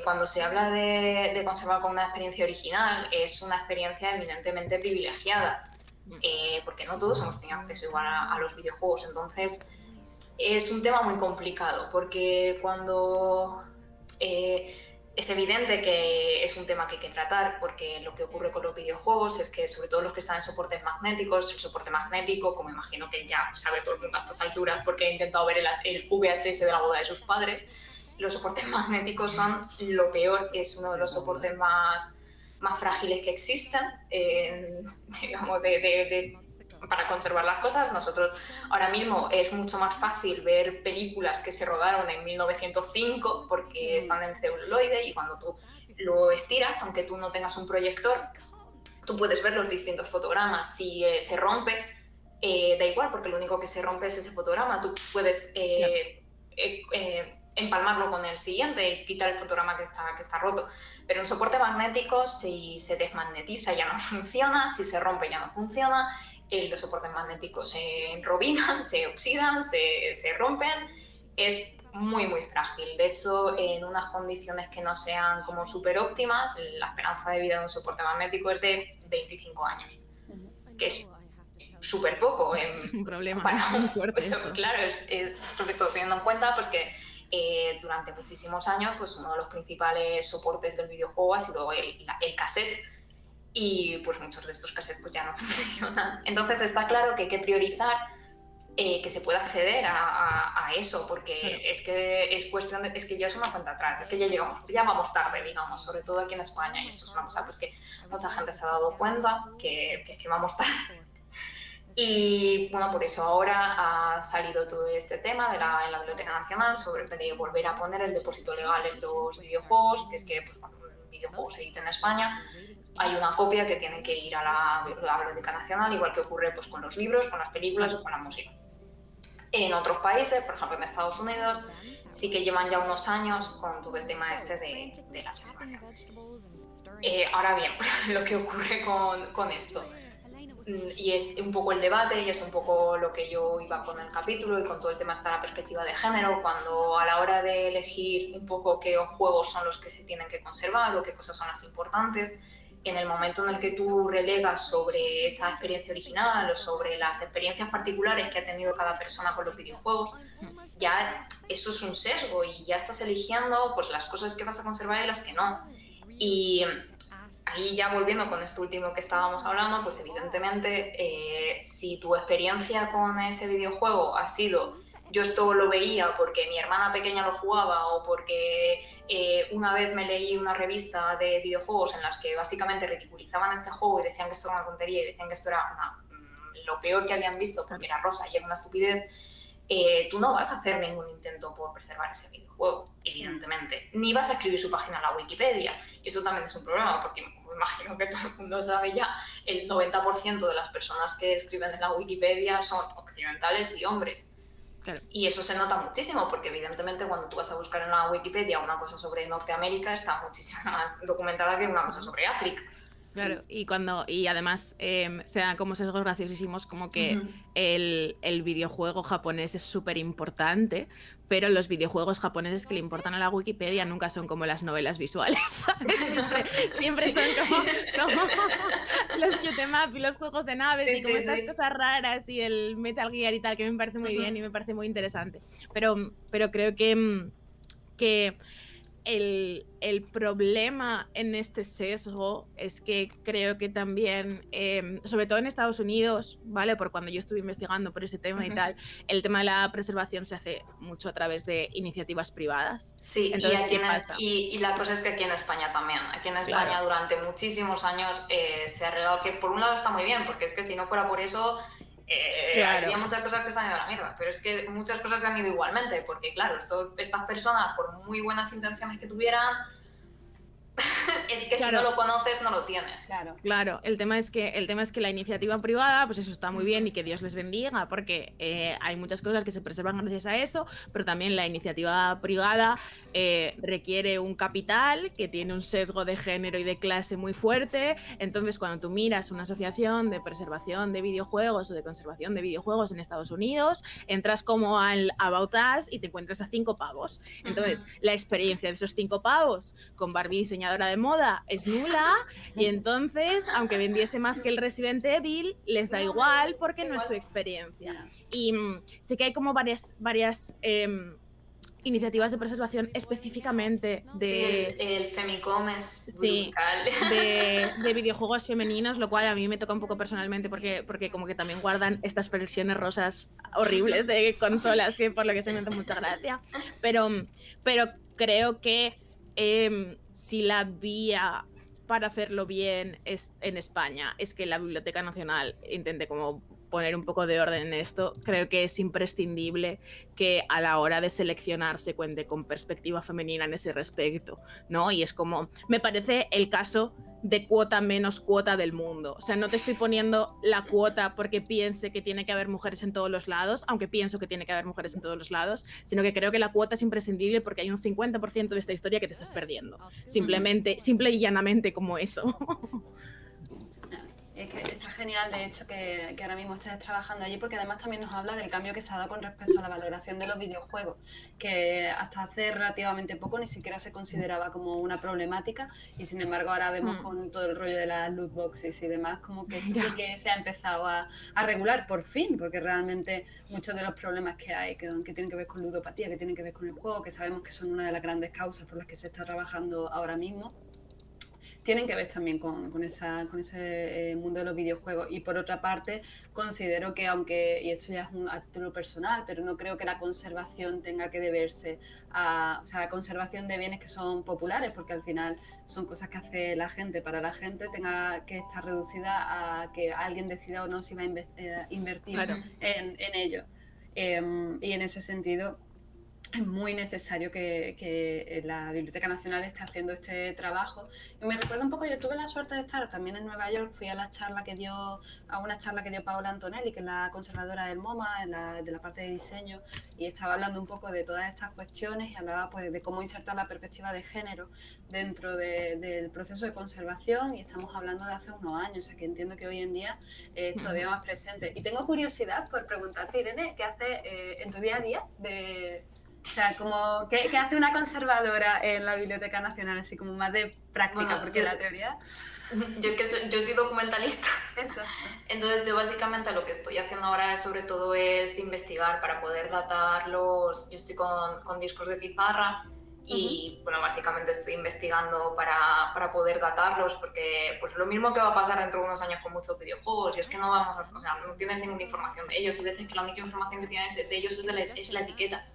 cuando se habla de conservar con una experiencia original, es una experiencia eminentemente privilegiada, porque no todos hemos tenido acceso igual a los videojuegos. Entonces, es un tema muy complicado, porque cuando ese es evidente que es un tema que hay que tratar, porque lo que ocurre con los videojuegos es que, sobre todo los que están en soportes magnéticos, el soporte magnético, como imagino que ya sabe todo el mundo a estas alturas, porque he intentado ver el VHS de la boda de sus padres, los soportes magnéticos son lo peor, es uno de los soportes más frágiles que existen, digamos, para conservar las cosas. Nosotros ahora mismo es mucho más fácil ver películas que se rodaron en 1905 porque están en celuloide, y cuando tú lo estiras, aunque tú no tengas un proyector, tú puedes ver los distintos fotogramas. Si se rompe, da igual, porque lo único que se rompe es ese fotograma. Tú puedes empalmarlo con el siguiente y quitar el fotograma que está roto. Pero un soporte magnético, si se desmagnetiza, ya no funciona, si se rompe, ya no funciona. Los soportes magnéticos se enrobinan, se oxidan, se rompen. Es muy, muy frágil. De hecho, en unas condiciones que no sean como súper óptimas, la esperanza de vida de un soporte magnético es de 25 años, que es súper poco. Es un problema muy fuerte. Claro, es sobre todo teniendo en cuenta pues, que durante muchísimos años pues, uno de los principales soportes del videojuego ha sido el cassette, y pues muchos de estos cassettes pues, ya no funcionan. Entonces está claro que hay que priorizar que se pueda acceder a eso, porque claro, es que es cuestión es que ya es una cuenta atrás, es que ya vamos tarde, digamos, sobre todo aquí en España, y esto es una cosa pues, que mucha gente se ha dado cuenta que vamos tarde. Y bueno, por eso ahora ha salido todo este tema en la Biblioteca Nacional sobre volver a poner el depósito legal en los videojuegos, que es que pues, cuando un videojuego se edita en España hay una copia que tiene que ir a la Biblioteca Nacional, igual que ocurre pues, con los libros, con las películas o con la música. En otros países, por ejemplo en Estados Unidos, sí que llevan ya unos años con todo el tema este de la preservación. Ahora bien, lo que ocurre con esto, y es un poco el debate, y es un poco lo que yo iba con el capítulo y con todo el tema hasta la perspectiva de género, cuando a la hora de elegir un poco qué juegos son los que se tienen que conservar o qué cosas son las importantes, en el momento en el que tú relegas sobre esa experiencia original o sobre las experiencias particulares que ha tenido cada persona con los videojuegos, ya eso es un sesgo y ya estás eligiendo pues, las cosas que vas a conservar y las que no. Y ahí ya volviendo con esto último que estábamos hablando, pues evidentemente si tu experiencia con ese videojuego ha sido yo esto lo veía porque mi hermana pequeña lo jugaba o porque una vez me leí una revista de videojuegos en las que básicamente ridiculizaban este juego y decían que esto era una tontería y decían que esto era lo peor que habían visto porque era rosa y era una estupidez, tú no vas a hacer ningún intento por preservar ese videojuego, evidentemente. Ni vas a escribir su página en la Wikipedia. Y eso también es un problema porque me imagino que todo el mundo sabe ya, el 90% de las personas que escriben en la Wikipedia son occidentales y hombres. Claro. Y eso se nota muchísimo porque evidentemente cuando tú vas a buscar en la Wikipedia una cosa sobre Norteamérica está muchísimo más documentada que una cosa sobre África. Claro, y además se dan como sesgos graciosísimos como que el videojuego japonés es súper importante, pero los videojuegos japoneses que le importan a la Wikipedia nunca son como las novelas visuales, ¿sabes? Siempre son como los shoot 'em up y los juegos de naves y como esas cosas raras y el Metal Gear y tal, que me parece muy bien y me parece muy interesante. Pero creo que el problema en este sesgo es que creo que también, sobre todo en Estados Unidos, ¿vale? Por cuando yo estuve investigando por ese tema y tal, el tema de la preservación se hace mucho a través de iniciativas privadas. Sí, entonces, y la cosa es que aquí en España también. Aquí en España durante muchísimos años se ha arreglado que por un lado está muy bien, porque es que si no fuera por eso... había muchas cosas que se han ido a la mierda, pero es que muchas cosas se han ido igualmente, porque claro, estas personas, por muy buenas intenciones que tuvieran, es que si no lo conoces, no lo tienes. Claro, el tema es que la iniciativa privada, pues eso está muy bien y que Dios les bendiga, porque hay muchas cosas que se preservan gracias a eso, pero también la iniciativa privada requiere un capital que tiene un sesgo de género y de clase muy fuerte. Entonces, cuando tú miras una asociación de preservación de videojuegos o de conservación de videojuegos en Estados Unidos, entras como al About Us y te encuentras a 5 pavos. Entonces, la experiencia de esos 5 pavos con Barbie diseñadora de moda es nula, y entonces, aunque vendiese más que el Resident Evil, les da igual porque no es su experiencia. Y sí que hay como varias iniciativas de preservación específicamente de... Sí, el Femicom es Sí, brutal. de videojuegos femeninos, lo cual a mí me toca un poco personalmente porque como que también guardan estas versiones rosas horribles de consolas, que por lo que se me hace mucha gracia. Pero creo que si la vía para hacerlo bien en España es que la Biblioteca Nacional intente como poner un poco de orden en esto, creo que es imprescindible que a la hora de seleccionar se cuente con perspectiva femenina en ese respecto, ¿no? Y es como, me parece el caso de cuota menos cuota del mundo. O sea, no te estoy poniendo la cuota porque piense que tiene que haber mujeres en todos los lados, aunque pienso que tiene que haber mujeres en todos los lados, sino que creo que la cuota es imprescindible porque hay un 50% de esta historia que te estás perdiendo. Simplemente, simple y llanamente como eso. Es que está genial, de hecho, que ahora mismo estés trabajando allí, porque además también nos habla del cambio que se ha dado con respecto a la valoración de los videojuegos, que hasta hace relativamente poco ni siquiera se consideraba como una problemática, y sin embargo ahora vemos con todo el rollo de las loot boxes y demás, como que sí que se ha empezado a regular por fin, porque realmente muchos de los problemas que hay, que tienen que ver con ludopatía, que tienen que ver con el juego, que sabemos que son una de las grandes causas por las que se está trabajando ahora mismo, tienen que ver también con ese mundo de los videojuegos. Y por otra parte, considero que aunque, y esto ya es a título personal, pero no creo que la conservación tenga que deberse a, o sea, la conservación de bienes que son populares, porque al final son cosas que hace la gente para la gente, tenga que estar reducida a que alguien decida o no si va a invertir en ello. Y en ese sentido es muy necesario que la Biblioteca Nacional esté haciendo este trabajo. Y me recuerda un poco, yo tuve la suerte de estar también en Nueva York, fui a una charla que dio Paola Antonelli, que es la conservadora del MoMA, de la parte de diseño, y estaba hablando un poco de todas estas cuestiones y hablaba pues de cómo insertar la perspectiva de género dentro del proceso de conservación, y estamos hablando de hace unos años, o sea que entiendo que hoy en día es todavía más presente. Y tengo curiosidad por preguntarte, Irene, ¿qué haces en tu día a día o sea, como, ¿qué hace una conservadora en la Biblioteca Nacional? Así como más de práctica, bueno, porque la teoría... Yo soy documentalista. Eso. Entonces yo básicamente lo que estoy haciendo ahora sobre todo es investigar para poder datar los... Yo estoy con discos de pizarra y bueno, básicamente estoy investigando para poder datarlos, porque pues lo mismo que va a pasar dentro de unos años con muchos videojuegos, y es que no vamos a, o sea, no tienen ninguna información de ellos, hay veces que la única información que tienen de ellos es la etiqueta.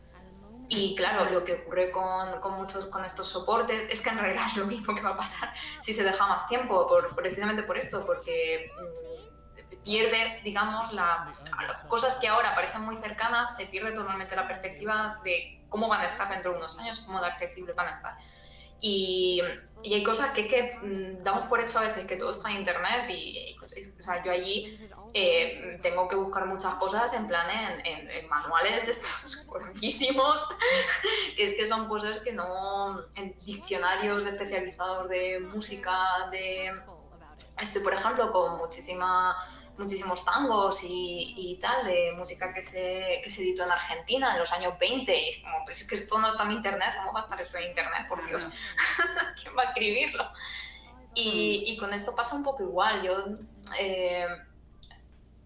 Y claro, lo que ocurre con estos soportes es que en realidad es lo mismo que va a pasar si se deja más tiempo, precisamente por esto, porque pierdes, digamos, las cosas que ahora parecen muy cercanas, se pierde totalmente la perspectiva de cómo van a estar dentro de unos años, cómo de accesibles van a estar. Y hay cosas que es que damos por hecho a veces que todo está en internet y pues, o sea, yo allí tengo que buscar muchas cosas en plan en manuales de estos cortísimos, que es que son cosas que no, en diccionarios especializados de música, estoy por ejemplo con muchísimos tangos y tal, de música que se editó en Argentina en los años 20, y es como, pero es que esto no está en internet, ¿cómo va a estar esto en internet? Por Dios, ¿quién va a escribirlo? Y con esto pasa un poco igual, yo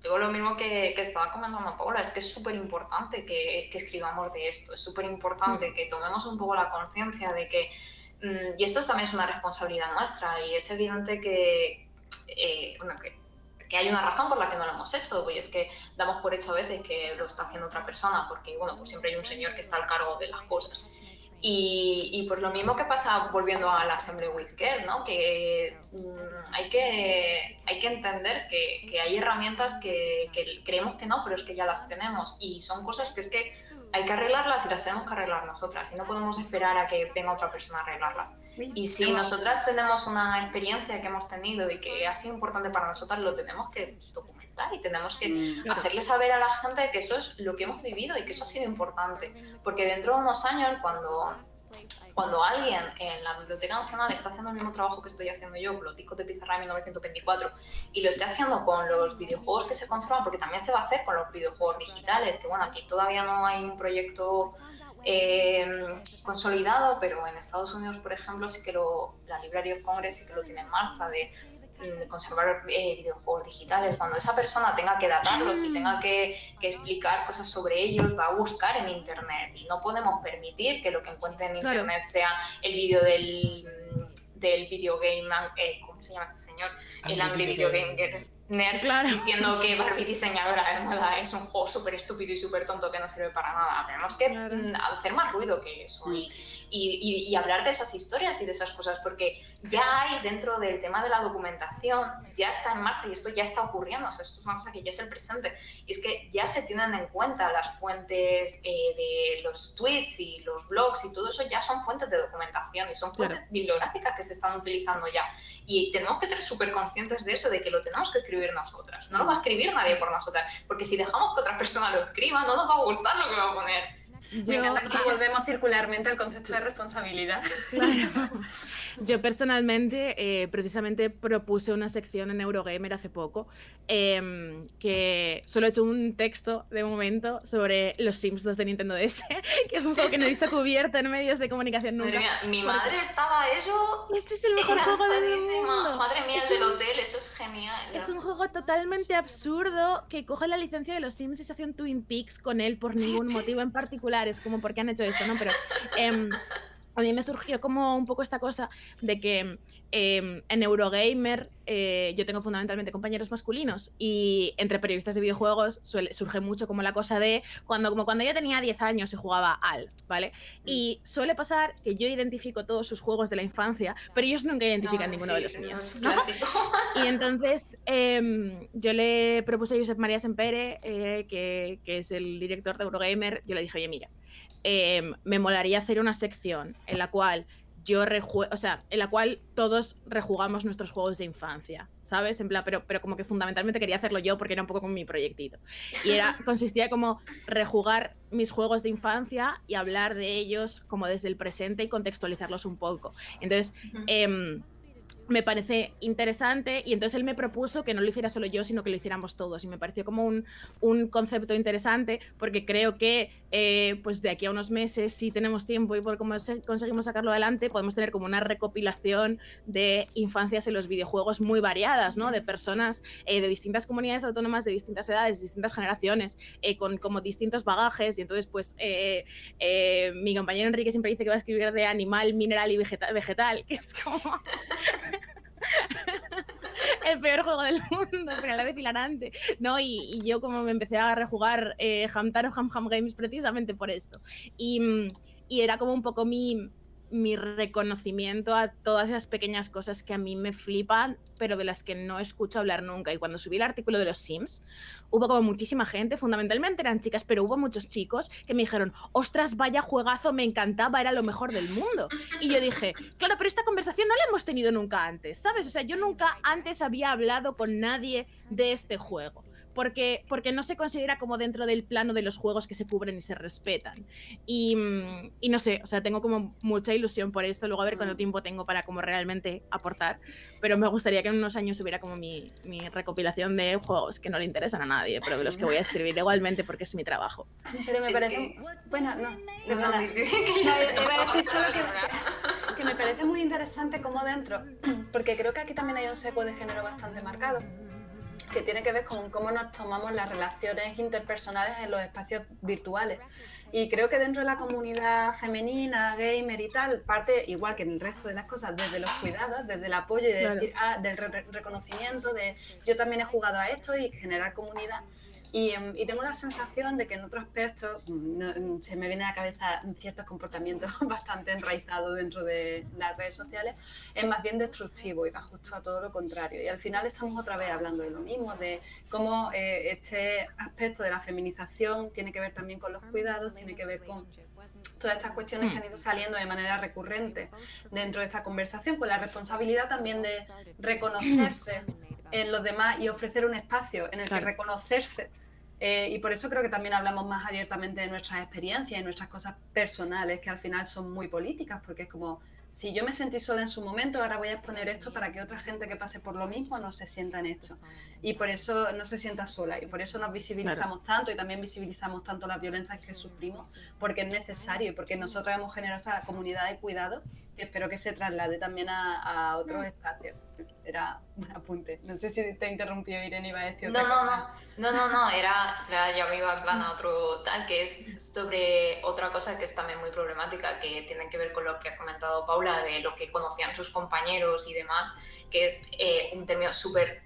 digo lo mismo que estaba comentando Paula, es que es súper importante que escribamos de esto, es súper importante que tomemos un poco la conciencia de que, y esto también es una responsabilidad nuestra, y es evidente que hay una razón por la que no lo hemos hecho, y es que damos por hecho a veces que lo está haciendo otra persona, porque bueno, pues siempre hay un señor que está al cargo de las cosas. Y pues lo mismo que pasa volviendo al Assembly with Care, ¿no? Que hay que entender que hay herramientas que creemos que no, pero es que ya las tenemos, y son cosas que es que hay que arreglarlas y las tenemos que arreglar nosotras, y no podemos esperar a que venga otra persona a arreglarlas. Y si nosotras tenemos una experiencia que hemos tenido y que ha sido importante para nosotras, lo tenemos que documentar y tenemos que hacerle saber a la gente que eso es lo que hemos vivido y que eso ha sido importante, porque dentro de unos años, cuando alguien en la Biblioteca Nacional está haciendo el mismo trabajo que estoy haciendo yo con los discos de pizarra de 1924 y lo esté haciendo con los videojuegos que se conservan, porque también se va a hacer con los videojuegos digitales, que bueno, aquí todavía no hay un proyecto consolidado, pero en Estados Unidos, por ejemplo, sí que la Library of Congress sí que lo tiene en marcha, de conservar videojuegos digitales. Cuando esa persona tenga que datarlos y tenga que explicar cosas sobre ellos, va a buscar en internet, y no podemos permitir que lo que encuentre en internet sea el vídeo del videogame, ¿cómo se llama este señor? El Angry Video Game Nerd, diciendo que Barbie diseñadora de moda es un juego súper estúpido y súper tonto que no sirve para nada. Tenemos que hacer más ruido que eso y hablar de esas historias y de esas cosas, porque ya hay dentro del tema de la documentación, ya está en marcha y esto ya está ocurriendo. O sea, esto es una cosa que ya es el presente, y es que ya se tienen en cuenta las fuentes de los tweets y los blogs y todo eso, ya son fuentes de documentación y son fuentes bibliográficas que se están utilizando ya, y tenemos que ser súper conscientes de eso, de que lo tenemos que escribir nosotras, no lo va a escribir nadie por nosotras, porque si dejamos que otra persona lo escriba, no nos va a gustar lo que va a poner. Me encanta que volvemos circularmente al concepto de responsabilidad. Claro. Yo personalmente, precisamente propuse una sección en Eurogamer hace poco, que solo he hecho un texto de momento sobre los Sims 2 de Nintendo DS, que es un juego que no he visto cubierto en medios de comunicación nunca. Madre mía, mi madre estaba eso. Este es el mejor juego del mundo. Madre mía, el del hotel, eso es genial. Es un juego totalmente absurdo que coge la licencia de los Sims y se hace un Twin Peaks con él por ningún motivo en particular. Es como, ¿por qué han hecho esto? ¿No? Pero a mí me surgió como un poco esta cosa de que en Eurogamer yo tengo fundamentalmente compañeros masculinos, y entre periodistas de videojuegos surge mucho como la cosa de cuando yo tenía 10 años y jugaba al, ¿vale? Y suele pasar que yo identifico todos sus juegos de la infancia, pero ellos nunca identifican ninguno de los míos, ¿no? Y entonces yo le propuse a Josep María Sempere, que es el director de Eurogamer, yo le dije, oye, mira, me molaría hacer una sección en la cual en la cual todos rejugamos nuestros juegos de infancia, ¿sabes? En plan, pero como que fundamentalmente quería hacerlo yo porque era un poco como mi proyectito. Y consistía como rejugar mis juegos de infancia y hablar de ellos como desde el presente y contextualizarlos un poco. Entonces, me parece interesante, y entonces él me propuso que no lo hiciera solo yo, sino que lo hiciéramos todos, y me pareció como un concepto interesante, porque creo que pues de aquí a unos meses, si tenemos tiempo y por cómo conseguimos sacarlo adelante, podemos tener como una recopilación de infancias en los videojuegos muy variadas, ¿no? De personas de distintas comunidades autónomas, de distintas edades, distintas generaciones, con como distintos bagajes, y entonces pues mi compañero Enrique siempre dice que va a escribir de animal, mineral y vegetal, que es como el peor juego del mundo, pero a la vez hilarante, ¿no? Y yo como me empecé a rejugar Hamtaro Ham Games precisamente por esto. Y era como un poco mi reconocimiento a todas esas pequeñas cosas que a mí me flipan, pero de las que no escucho hablar nunca. Y cuando subí el artículo de los Sims, hubo como muchísima gente, fundamentalmente eran chicas, pero hubo muchos chicos que me dijeron, ostras, vaya juegazo, me encantaba, era lo mejor del mundo. Y yo dije, claro, pero esta conversación no la hemos tenido nunca antes, ¿sabes? O sea, yo nunca antes había hablado con nadie de este juego. Porque no se considera como dentro del plano de los juegos que se cubren y se respetan. Y no sé, o sea, tengo como mucha ilusión por esto, luego a ver cuánto tiempo tengo para como realmente aportar, pero me gustaría que en unos años hubiera como mi recopilación de juegos que no le interesan a nadie, pero de los que voy a escribir igualmente porque es mi trabajo. Pero me parece... Bueno, no. Iba a decir solo que me parece muy interesante cómo dentro, porque creo que aquí también hay un sesgo de género bastante marcado, que tiene que ver con cómo nos tomamos las relaciones interpersonales en los espacios virtuales. Y creo que dentro de la comunidad femenina, gamer y tal, parte, igual que en el resto de las cosas, desde los cuidados, desde el apoyo y de decir, del reconocimiento de yo también he jugado a esto y generar comunidad. Y tengo la sensación de que en otros aspectos se me vienen a la cabeza ciertos comportamientos bastante enraizados dentro de las redes sociales, es más bien destructivo y va justo a todo lo contrario. Y al final estamos otra vez hablando de lo mismo, de cómo este aspecto de la feminización tiene que ver también con los cuidados, tiene que ver con todas estas cuestiones que han ido saliendo de manera recurrente dentro de esta conversación, con la responsabilidad también de reconocerse en los demás y ofrecer un espacio en el que reconocerse. Y por eso creo que también hablamos más abiertamente de nuestras experiencias y nuestras cosas personales, que al final son muy políticas, porque es como, si yo me sentí sola en su momento, ahora voy a exponer esto para que otra gente que pase por lo mismo no se sienta en esto. Y por eso no se sienta sola, y por eso nos visibilizamos tanto, y también visibilizamos tanto las violencias que sufrimos, porque es necesario, y porque nosotros hemos generado esa comunidad de cuidado que espero que se traslade también a otros espacios. Era un apunte. No sé si te he interrumpido, Irene, iba a decir otra cosa. No, era, claro, ya me iba en plan a otro tal, que es sobre otra cosa que es también muy problemática, que tiene que ver con lo que ha comentado Paula, de lo que conocían sus compañeros y demás, que es un término súper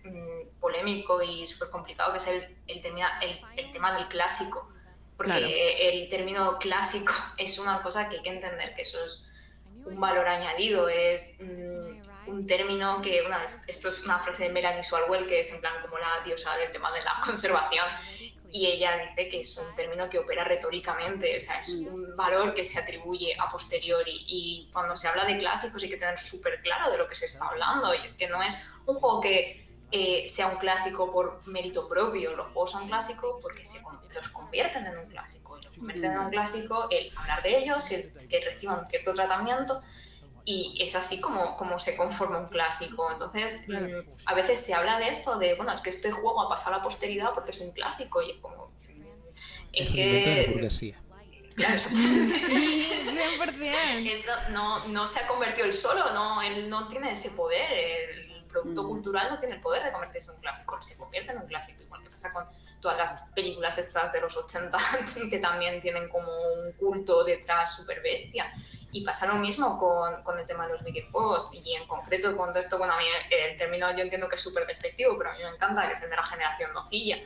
polémico y súper complicado, que es el tema del clásico. Porque Claro. el término clásico es una cosa que hay que entender, que eso es un valor añadido, es un término que, bueno, esto es una frase de Melanie Swalwell, que es en plan como la diosa del tema de la conservación, y ella dice que es un término que opera retóricamente, o sea, es un valor que se atribuye a posteriori, y cuando se habla de clásicos hay que tener súper claro de lo que se está hablando, y es que no es un juego que sea un clásico por mérito propio, los juegos son clásicos porque los convierten en un clásico, y los convierten en un clásico el hablar de ellos, el que reciban cierto tratamiento, y es así como se conforma un clásico. Entonces, a veces se habla de esto, de, bueno, es que este juego ha pasado a la posteridad porque es un clásico, y es como... Es un invento de la burguesía. Claro, exactamente. Sí, 100%. Eso no se ha convertido él solo, él no tiene ese poder, el producto cultural no tiene el poder de convertirse en un clásico, se convierte en un clásico, igual que pasa con todas las películas estas de los 80 que también tienen como un culto detrás súper bestia. Y pasa lo mismo con el tema de los videojuegos, y en concreto con esto, bueno, a mí el término yo entiendo que es súper despectivo, pero a mí me encanta, que es el de la generación nocilla,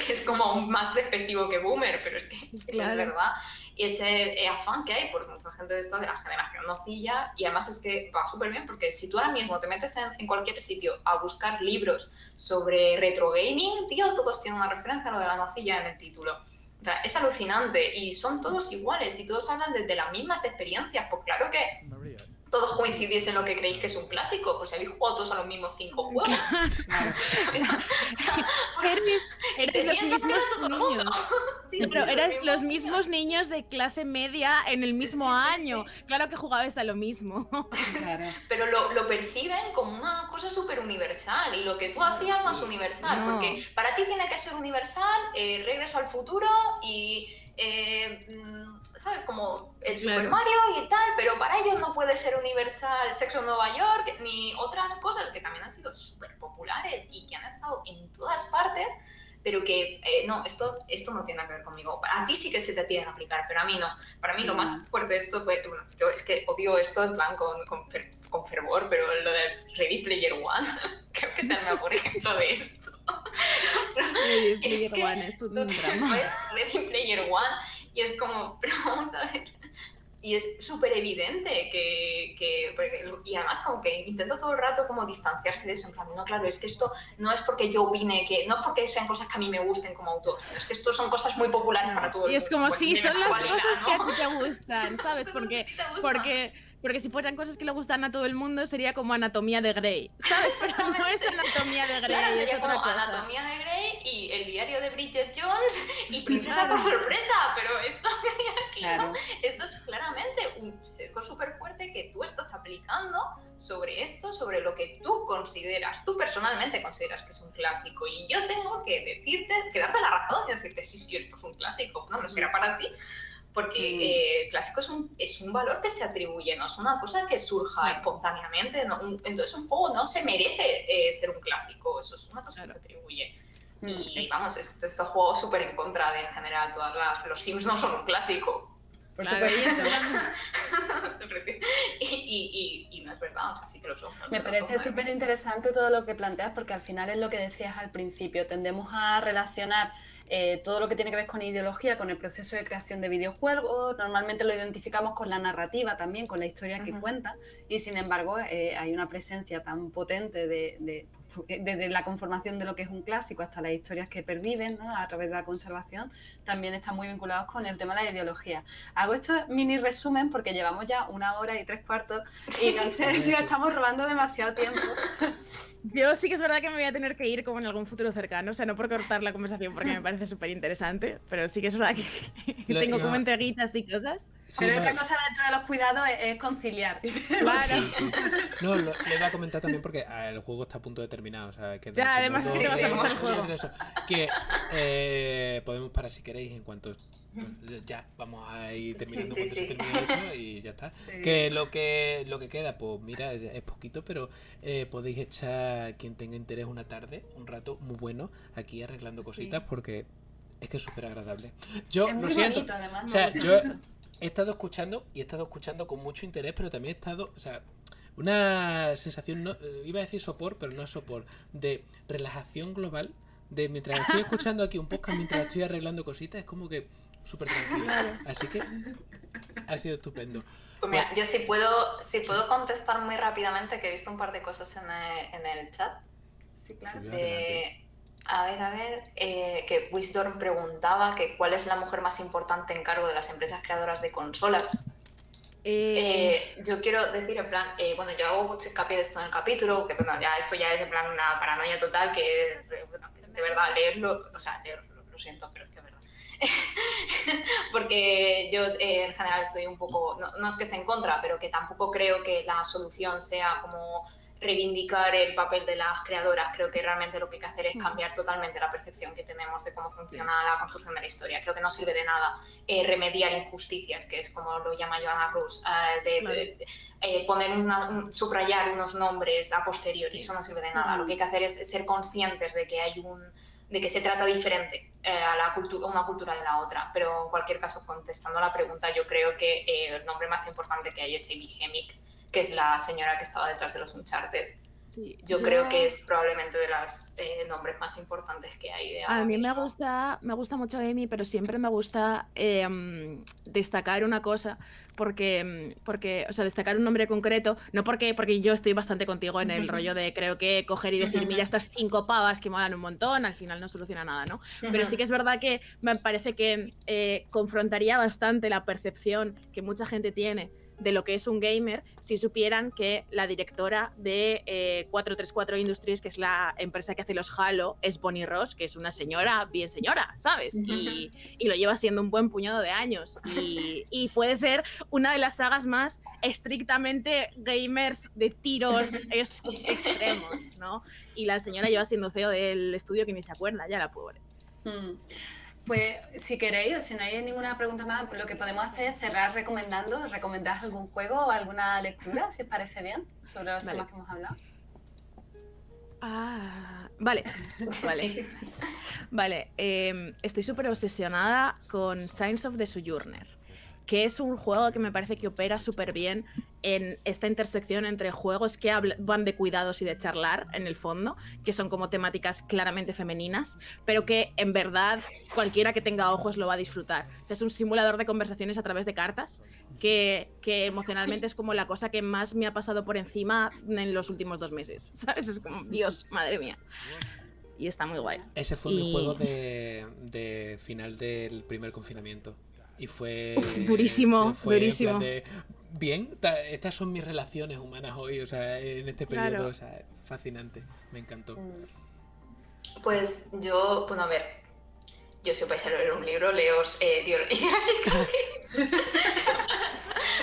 que es como más despectivo que boomer, pero es que Claro. es verdad. Y ese afán que hay por mucha gente de esta de la generación nocilla, y además es que va súper bien, porque si tú ahora mismo te metes en cualquier sitio a buscar libros sobre retro gaming, tío, todos tienen una referencia a lo de la nocilla en el título. O sea, es alucinante, y son todos iguales y todos hablan de las mismas experiencias. Pues claro que todos coincidís en lo que creéis que es un clásico, pues habéis jugado todos a los mismos 5 juegos. Eres los mismos niños. Sí, Pero sí, eras los niños. mismos niños de clase media en el mismo Sí, sí, año. sí. Claro que jugabais a lo mismo. Claro. Pero lo perciben como una cosa súper universal, y lo que tú hacías no es universal, No. porque para ti tiene que ser universal Regreso al Futuro y, ¿sabes? Como el Claro. Super Mario y tal, pero para ellos no puede ser universal Sexo en Nueva York, ni otras cosas que también han sido súper populares y que han estado en todas partes, pero que no, esto no tiene nada que ver conmigo. A ti sí que se te tiene que aplicar, pero a mí no. Para mí lo más fuerte de esto fue, bueno, yo es que odio esto en plan con fervor, pero lo del Ready Player One creo que es el mejor ejemplo de esto. Ready Es Player que One es un tú te drama. ves Ready Player One y es como, pero vamos a ver. Y es súper evidente y además como que intenta todo el rato como distanciarse de eso, en plan, no, claro, es que esto no es porque yo opine, no es porque sean cosas que a mí me gusten como autor, sino es que esto son cosas muy populares para todo el Y mundo. es como, pues, sí, de son las sexualidad, cosas que a ¿no? ti te gustan, Son ¿sabes? cosas que te gustan. Porque si fueran cosas que le gustan a todo el mundo sería como Anatomía de Grey, ¿sabes? Pero no es Anatomía de Grey, Claro, es sería otra como cosa. Anatomía de Grey y El diario de Bridget Jones y Princesa Claro. por sorpresa, pero esto que hay aquí, Claro. ¿no? Esto es claramente un cerco súper fuerte que tú estás aplicando sobre esto, sobre lo que tú personalmente consideras que es un clásico, y yo tengo que decirte, que darte la razón y decirte, sí, esto es un clásico, no será para ti, porque clásico es un valor que se atribuye, no es una cosa que surja espontáneamente, entonces un juego no se merece ser un clásico, eso es una cosa que se atribuye. Y vamos, esto juego súper en contra de en general los Sims no son un clásico. Por Claro, supuesto. y no es verdad, o sea, sí que lo son. Me parece súper interesante todo lo que planteas, porque al final es lo que decías al principio, tendemos a relacionar todo lo que tiene que ver con ideología, con el proceso de creación de videojuegos, normalmente lo identificamos con la narrativa también, con la historia que cuenta, y sin embargo hay una presencia tan potente desde la conformación de lo que es un clásico hasta las historias que perviven, ¿no? A través de la conservación, también están muy vinculados con el tema de la ideología. Hago este mini resumen porque llevamos ya 1 hora y 3/4 y no sé si nos estamos robando demasiado tiempo. Yo sí que es verdad que me voy a tener que ir como en algún futuro cercano, o sea, no por cortar la conversación porque me parece súper interesante, pero sí que es verdad que tengo como entreguitas y cosas. Sí, Pero no, otra cosa dentro de los cuidados es conciliar. Claro. sí, sí. No, le iba a comentar también porque el juego está a punto de terminar. O sea, que Ya, además es que te vas a pasar el juego. Que podemos parar si queréis en cuanto. Ya, vamos a ir terminando Sí, cuando sí, se sí. termine eso y ya está. Sí. Que lo que queda, pues mira, es poquito, pero podéis echar, quien tenga interés, una tarde, un rato muy bueno aquí arreglando cositas porque es que es súper agradable. Yo Es lo muy siento. bonito, además. O sea, me gusta yo mucho. he estado escuchando con mucho interés, pero también he estado, o sea, una sensación, no, iba a decir sopor, pero no es sopor, de relajación global, de mientras estoy escuchando aquí un podcast, mientras estoy arreglando cositas, es como que súper tranquilo. Así que ha sido estupendo. Pues mira, yo sí puedo contestar muy rápidamente, que he visto un par de cosas en el chat. Sí, claro. Sí, adelante. A ver, que Wisdom preguntaba que cuál es la mujer más importante en cargo de las empresas creadoras de consolas. Yo quiero decir, en plan, bueno, yo hago mucho hincapié de esto en el capítulo, que bueno, ya esto ya es en plan una paranoia total, que bueno, de verdad, leerlo, o sea, leerlo, lo siento, pero es que es verdad. Porque yo en general estoy un poco, no es que esté en contra, pero que tampoco creo que la solución sea como reivindicar el papel de las creadoras. Creo que realmente lo que hay que hacer es cambiar totalmente la percepción que tenemos de cómo funciona la construcción de la historia. Creo que no sirve de nada remediar injusticias, que es como lo llama Joanna Rus, poner subrayar unos nombres a posteriori. Eso no sirve de nada. Lo que hay que hacer es ser conscientes de que de que se trata diferente a una cultura de la otra. Pero en cualquier caso, contestando a la pregunta, yo creo que el nombre más importante que hay es Amy Hemmick, que es la señora que estaba detrás de los Uncharted. Sí, Yo creo que es probablemente de los nombres más importantes que hay de ahora A mí mismo. me gusta mucho Amy, pero siempre me gusta destacar una cosa, porque, o sea, destacar un nombre concreto, no porque yo estoy bastante contigo en el rollo de creo que coger y decir, mira, estas 5 pavas que molan un montón, al final no soluciona nada, ¿no? Pero sí que es verdad que me parece que confrontaría bastante la percepción que mucha gente tiene de lo que es un gamer si supieran que la directora de 434 Industries, que es la empresa que hace los Halo, es Bonnie Ross, que es una señora bien señora, ¿sabes? Y lo lleva siendo un buen puñado de años y puede ser una de las sagas más estrictamente gamers de tiros extremos, ¿no? Y la señora lleva siendo CEO del estudio que ni se acuerda, ya la pobre. Pues si queréis o si no hay ninguna pregunta más, pues lo que podemos hacer es cerrar recomendar algún juego o alguna lectura, si os parece bien, sobre los temas que hemos hablado. Vale. Sí. Vale, estoy súper obsesionada con Signs of the Sojourner, que es un juego que me parece que opera súper bien en esta intersección entre juegos que van de cuidados y de charlar, en el fondo, que son como temáticas claramente femeninas, pero que en verdad cualquiera que tenga ojos lo va a disfrutar. O sea, es un simulador de conversaciones a través de cartas, que emocionalmente es como la cosa que más me ha pasado por encima en los últimos 2 meses, ¿sabes? Es como, Dios, madre mía. Y está muy guay. Ese fue mi juego de final del primer confinamiento. Y fue durísimo, durísimo. En plan de, bien, estas son mis relaciones humanas hoy, o sea, en este periodo, Claro. o sea, fascinante, me encantó. Pues yo, bueno, a ver, yo si os vais a leer un libro, leos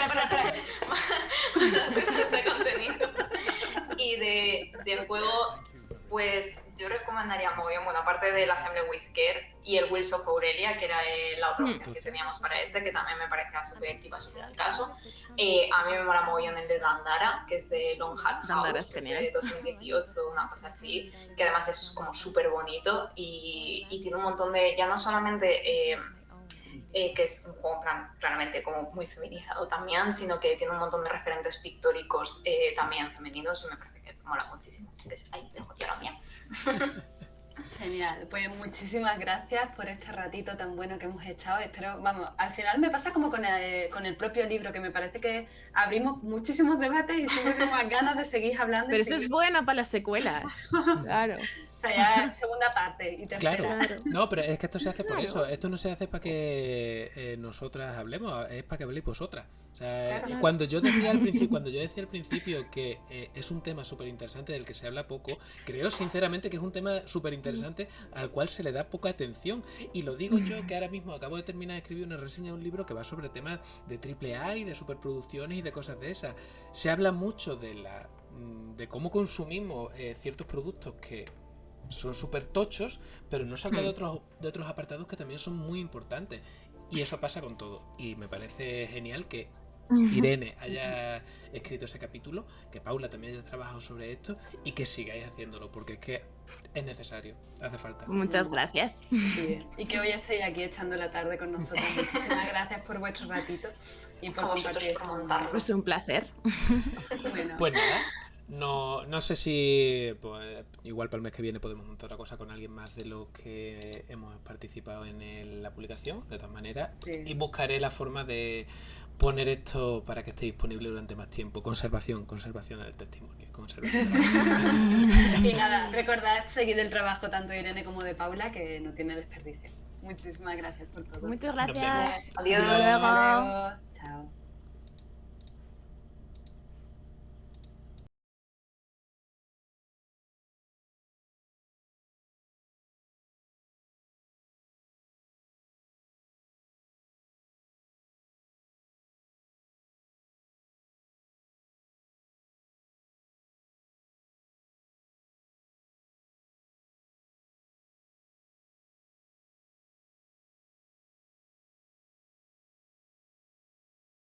más de contenido. Y de juego, pues yo recomendaría mogollón, bueno, aparte del Assembly with Care y el Wheels of Aurelia, que era la otra opción que teníamos para que también me parecía súper activa, súper al caso. A mí me mola mogollón el de Dandara, que es de Long Hat Dandara House, es que es genial. de 2018, una cosa así, que además es como súper bonito y tiene un montón de, ya no solamente que es un juego claramente como muy feminizado también, sino que tiene un montón de referentes pictóricos también femeninos y me parece que mola muchísimo. Así que ahí dejo yo la mía. Genial, pues muchísimas gracias por este ratito tan bueno que hemos echado. Espero, vamos, al final me pasa como con el propio libro, que me parece que abrimos muchísimos debates y siempre tengo más ganas de seguir hablando. Pero eso es buena para las secuelas. Claro. sea, ya segunda parte y tercera. Claro. No, pero es que esto se hace por Claro. eso. Esto no se hace para que nosotras hablemos, es para que habléis vosotras. O sea, Claro. cuando yo decía al principio que es un tema súper interesante del que se habla poco, creo sinceramente que es un tema súper interesante al cual se le da poca atención. Y lo digo yo, que ahora mismo acabo de terminar de escribir una reseña de un libro que va sobre temas de AAA y de superproducciones y de cosas de esas. Se habla mucho de cómo consumimos ciertos productos que son súper tochos, pero no se habla de otros apartados que también son muy importantes. Y eso pasa con todo. Y me parece genial que Irene haya escrito ese capítulo, que Paula también haya trabajado sobre esto y que sigáis haciéndolo, porque es que es necesario, hace falta. Muchas gracias. Sí, y que hoy estéis aquí echando la tarde con nosotros. Muchísimas gracias por vuestro ratito y por A vosotros compartir. por montarlo. Pues un placer. Bueno, Pues nada, no sé si pues, igual para el mes que viene podemos montar otra cosa con alguien más de los que hemos participado en la publicación, de todas maneras, Sí. y buscaré la forma de poner esto para que esté disponible durante más tiempo. Conservación del testimonio. y nada, recordad seguir el trabajo tanto de Irene como de Paula, que no tiene desperdicio. Muchísimas gracias por todo. Muchas Nos vemos. gracias. Adiós. Hasta luego. Hasta luego. Chao.